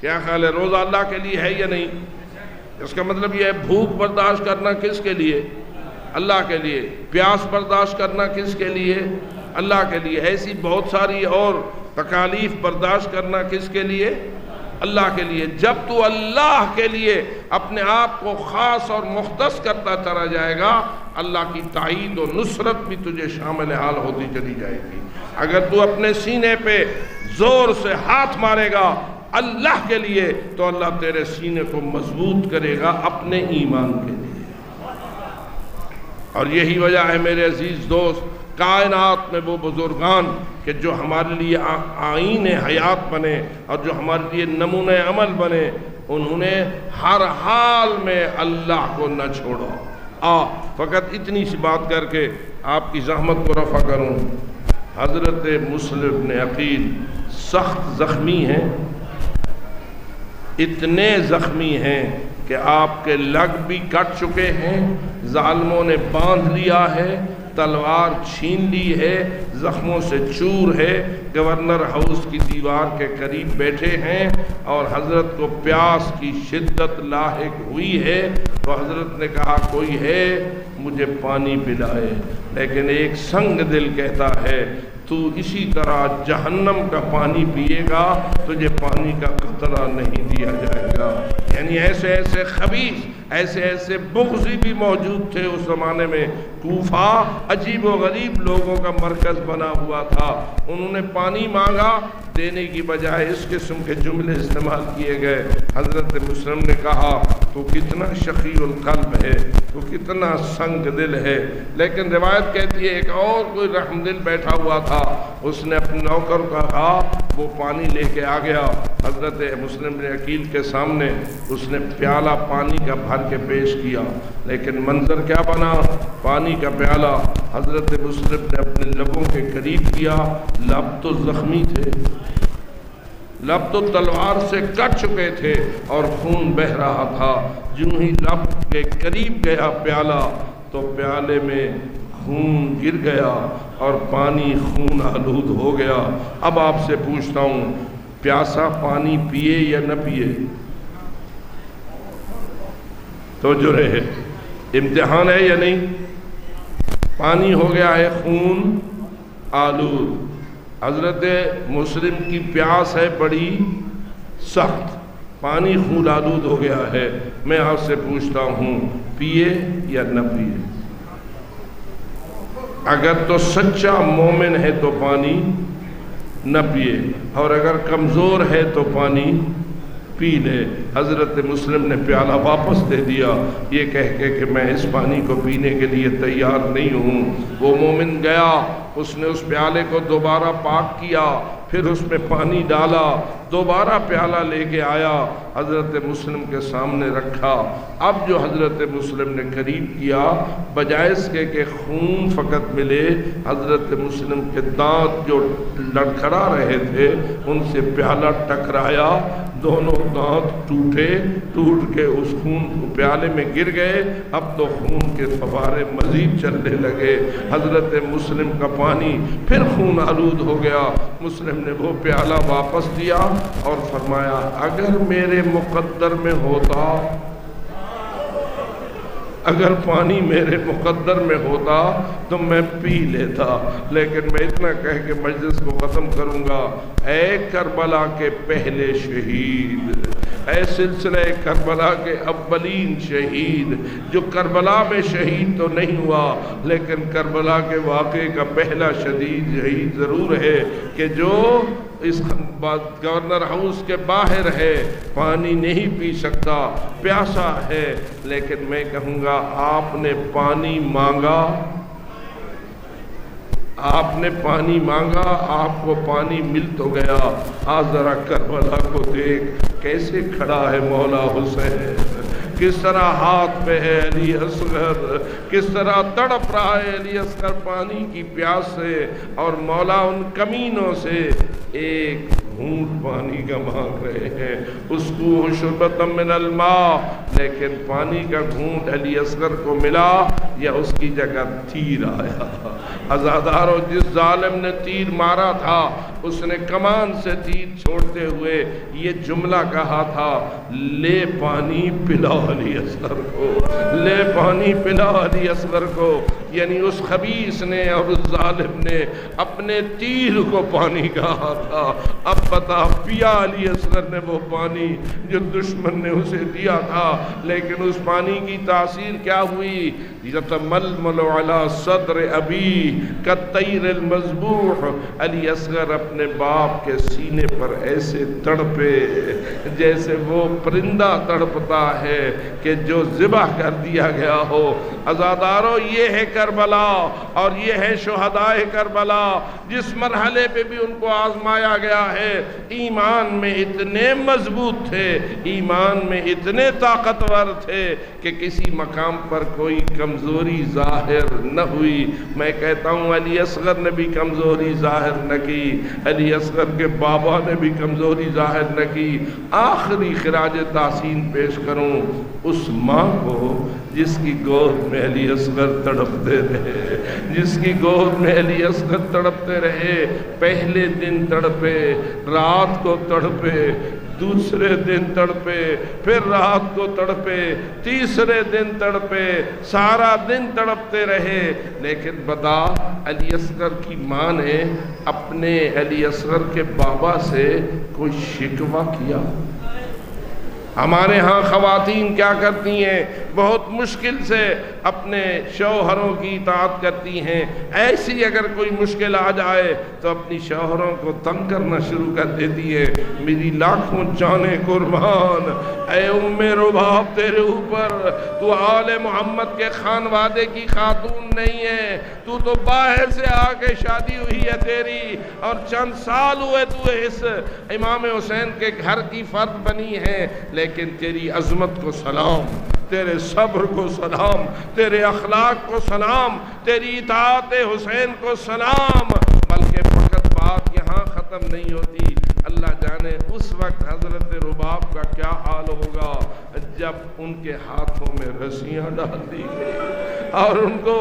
کیا خیال ہے روزہ اللہ کے لیے ہے یا نہیں؟ اس کا مطلب یہ ہے بھوک برداشت کرنا کس کے لیے؟ اللہ کے لیے۔ پیاس برداشت کرنا کس کے لیے؟ اللہ کے لیے۔ ایسی بہت ساری اور تکالیف برداشت کرنا کس کے لیے؟ اللہ کے لیے۔ جب تو اللہ کے لیے اپنے آپ کو خاص اور مختص کرتا چلا جائے گا، اللہ کی تائید و نصرت بھی تجھے شامل حال ہوتی چلی جائے گی۔ اگر تو اپنے سینے پہ زور سے ہاتھ مارے گا اللہ کے لیے تو اللہ تیرے سینے کو مضبوط کرے گا اپنے ایمان کے لیے۔ اور یہی وجہ ہے میرے عزیز دوست، کائنات میں وہ بزرگان کہ جو ہمارے لیے آئین حیات بنے اور جو ہمارے لیے نمونہ عمل بنے، انہوں نے ہر حال میں اللہ کو نہ چھوڑا۔ فقط اتنی سی بات کر کے آپ کی زحمت کو رفع کروں، حضرت مسلم بن عقیل سخت زخمی ہیں، اتنے زخمی ہیں کہ آپ کے لگ بھی کٹ چکے ہیں، ظالموں نے باندھ لیا ہے، تلوار چھین لی ہے، زخموں سے چور ہے، گورنر ہاؤس کی دیوار کے قریب بیٹھے ہیں اور حضرت کو پیاس کی شدت لاحق ہوئی ہے، تو حضرت نے کہا کوئی ہے مجھے پانی پلائے، لیکن ایک سنگ دل کہتا ہے تو اسی طرح جہنم کا پانی پیے گا، تجھے پانی کا قطرہ نہیں دیا جائے گا۔ یعنی ایسے ایسے خبیث، ایسے ایسے بغضی بھی موجود تھے اس زمانے میں۔ کوفہ عجیب و غریب لوگوں کا مرکز بنا ہوا تھا۔ انہوں نے پانی مانگا، دینے کی بجائے اس قسم کے جملے استعمال کیے گئے۔ حضرت مسلم نے کہا تو کتنا شقی القلب ہے، تو کتنا سنگ دل ہے۔ لیکن روایت کہتی ہے ایک اور کوئی رحم دل بیٹھا ہوا تھا، اس نے اپنے نوکر کو کہا، وہ پانی لے کے آ گیا حضرت مسلم بن عقیل کے سامنے، اس نے پیالہ پانی کا بھر کے پیش کیا، لیکن منظر کیا بنا؟ پانی کا پیالہ حضرت مسلم نے اپنے لبوں کے قریب کیا، لب تو زخمی تھے، لب تو تلوار سے کٹ چکے تھے اور خون بہہ رہا تھا۔ جوں ہی لب کے قریب گیا پیالہ تو پیالے میں خون گر گیا اور پانی خون آلود ہو گیا۔ اب آپ سے پوچھتا ہوں، پیاسا پانی پیے یا نہ پیے؟ تو جو رہے امتحان ہے یا نہیں؟ پانی ہو گیا ہے خون آلود۔ حضرت مسلم کی پیاس ہے بڑی سخت، پانی خون آلود ہو گیا ہے۔ میں آپ سے پوچھتا ہوں، پیے یا نہ پیے؟ اگر تو سچا مومن ہے تو پانی نہ پیے، اور اگر کمزور ہے تو پانی پی لے۔ حضرت مسلم نے پیالہ واپس دے دیا، یہ کہہ کے کہ میں اس پانی کو پینے کے لیے تیار نہیں ہوں۔ وہ مومن گیا، اس نے اس پیالے کو دوبارہ پاک کیا، پھر اس میں پانی ڈالا، دوبارہ پیالہ لے کے آیا، حضرت مسلم کے سامنے رکھا۔ اب جو حضرت مسلم نے قریب کیا، بجائے اس کے کہ خون فقط ملے، حضرت مسلم کے دانت جو لڑکھڑا رہے تھے ان سے پیالہ ٹکرایا، دونوں دانت ٹوٹے، ٹوٹ کے اس خون پیالے میں گر گئے۔ اب تو خون کے فوارے مزید چلنے لگے، حضرت مسلم کا پانی پھر خون آلود ہو گیا۔ مسلم نے وہ پیالہ واپس دیا اور فرمایا، اگر میرے مقدر میں ہوتا، اگر پانی میرے مقدر میں ہوتا تو میں پی لیتا، لیکن میں اتنا کہہ کے مجلس کو ختم کروں گا۔ اے کربلا کے پہلے شہید، اے سلسلہ کربلا کے اولین شہید، جو کربلا میں شہید تو نہیں ہوا لیکن کربلا کے واقعے کا پہلا شہید ضرور ہے، کہ جو اس گورنر ہاؤس کے باہر ہے، پانی نہیں پی سکتا، پیاسا ہے، لیکن میں کہوں گا آپ نے پانی مانگا، آپ نے پانی مانگا، آپ کو پانی مل تو گیا۔ آج ذرا کربلا کو دیکھ کیسے کھڑا ہے مولا حسین، کس طرح ہاتھ پہ ہے علی اصغر، کس طرح تڑپ رہا ہے علی اصغر پانی کی پیاس سے، اور مولا ان کمینوں سے ایک گھونٹ پانی کا مانگ رہے ہیں، اس کو شربۃ من الماء، لیکن پانی کا گھونٹ علی اصغر کو ملا یا اس کی جگہ تیر آیا؟ عزادارو، جس ظالم نے تیر مارا تھا اس نے کمان سے تیر چھوڑتے ہوئے یہ جملہ کہا تھا، لے پانی پلاؤ علی اصغر کو، لے پانی پلاؤ علی اصغر کو۔ یعنی اس خبیث نے اور اس ظالم نے اپنے تیر کو پانی کہا تھا۔ اب بتا، پیا علی اصغر نے وہ پانی جو دشمن نے اسے دیا تھا، لیکن اس پانی کی تاثیر کیا ہوئی؟ یتململ علی صدر ابی کالطیر المذبوح، علی اصغر اپنے باپ کے سینے پر ایسے تڑپے جیسے وہ پرندہ تڑپتا ہے کہ جو ذبح کر دیا گیا ہو۔ عزادارو، یہ ہے کربلا اور یہ ہے شہدائے کربلا، جس مرحلے پہ بھی ان کو آزمایا گیا ہے۔ ایمان میں اتنے مضبوط تھے، ایمان میں اتنے طاقتور تھے کہ کسی مقام پر کوئی کمزوری ظاہر نہ ہوئی۔ میں کہتا ہوں علی اصغر نے بھی کمزوری ظاہر نہ کی، علی اصغر کے بابا نے بھی کمزوری ظاہر نہ کی۔ آخری خراج تحسین پیش کروں اس ماں کو جس کی گود میں علی اصغر تڑپتے رہے، جس کی گود میں علی اصغر تڑپتے رہے، پہلے دن تڑپے، رات کو تڑپے، دوسرے دن تڑپے، پھر رات کو تڑپے، تیسرے دن تڑپے، سارا دن تڑپتے رہے، لیکن بتا علی اصغر کی ماں نے اپنے علی اصغر کے بابا سے کوئی شکوہ کیا؟ ہمارے ہاں خواتین کیا کرتی ہیں؟ بہت مشکل سے اپنے شوہروں کی اطاعت کرتی ہیں، ایسی اگر کوئی مشکل آ جائے تو اپنی شوہروں کو تنگ کرنا شروع کر دیتی ہے۔ میری لاکھوں جانیں قربان، اے ام رباب تیرے اوپر، تو آل محمد کے خانوادے کی خاتون نہیں ہے، تو باہر سے آ کے شادی ہوئی ہے تیری، اور چند سال ہوئے تو اس امام حسین کے گھر کی فرد بنی ہے، لیکن تیری عظمت کو سلام، تیرے صبر کو سلام، تیرے اخلاق کو سلام، تیری اطاعت حسین کو سلام۔ بلکہ فقط بات یہاں ختم نہیں ہوتی، اللہ جانے اس وقت حضرت رباب کا کیا حال ہوگا جب ان کے ہاتھوں میں رسیاں ڈال دی گئی اور ان کو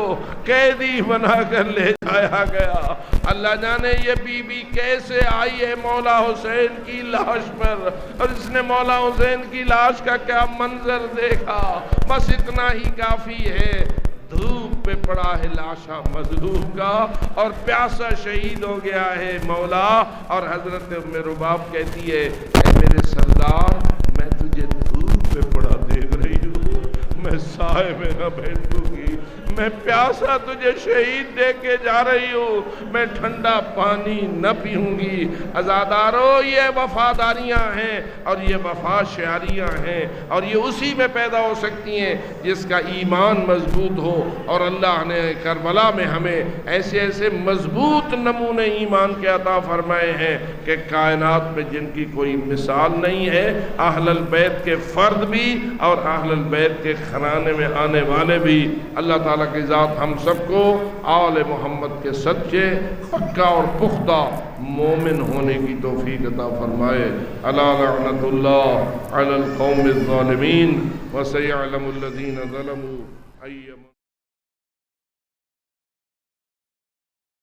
قیدی بنا کر لے جایا گیا۔ اللہ جانے یہ بی بی کیسے آئی ہے مولا حسین کی لاش پر، اور اس نے مولا حسین کی لاش کا کیا منظر دیکھا، بس اتنا ہی کافی ہے۔ دھوپ پہ پڑا ہے لاشا مظلوم کا، اور پیاسا شہید ہو گیا ہے مولا، اور حضرت ام رباب کہتی ہے اے میرے سردار، میں تجھے دھوپ پہ پڑا دیکھ رہی ہوں، میں سائے میں نہ بیٹھوں گی، میں پیاسا تجھے شہید دیکھ کے جا رہی ہوں، میں ٹھنڈا پانی نہ پیوں گی۔ عزادارو، یہ وفاداریاں ہیں اور یہ وفا شعاریاں ہیں، اور یہ اسی میں پیدا ہو سکتی ہیں جس کا ایمان مضبوط ہو، اور اللہ نے کربلا میں ہمیں ایسے ایسے مضبوط نمونے ایمان کے عطا فرمائے ہیں کہ کائنات میں جن کی کوئی مثال نہیں ہے۔ اہل البیت کے فرد بھی اور اہل البیت کے خاندان میں آنے والے بھی، اللہ تعالیٰ کی ذات ہم سب کو آل محمد کے سچے، پکا اور پختہ مومن ہونے کی توفیق عطا فرمائے۔ الا لعنت اللہ علی القوم الظالمین وسیعلم الذین ظلموا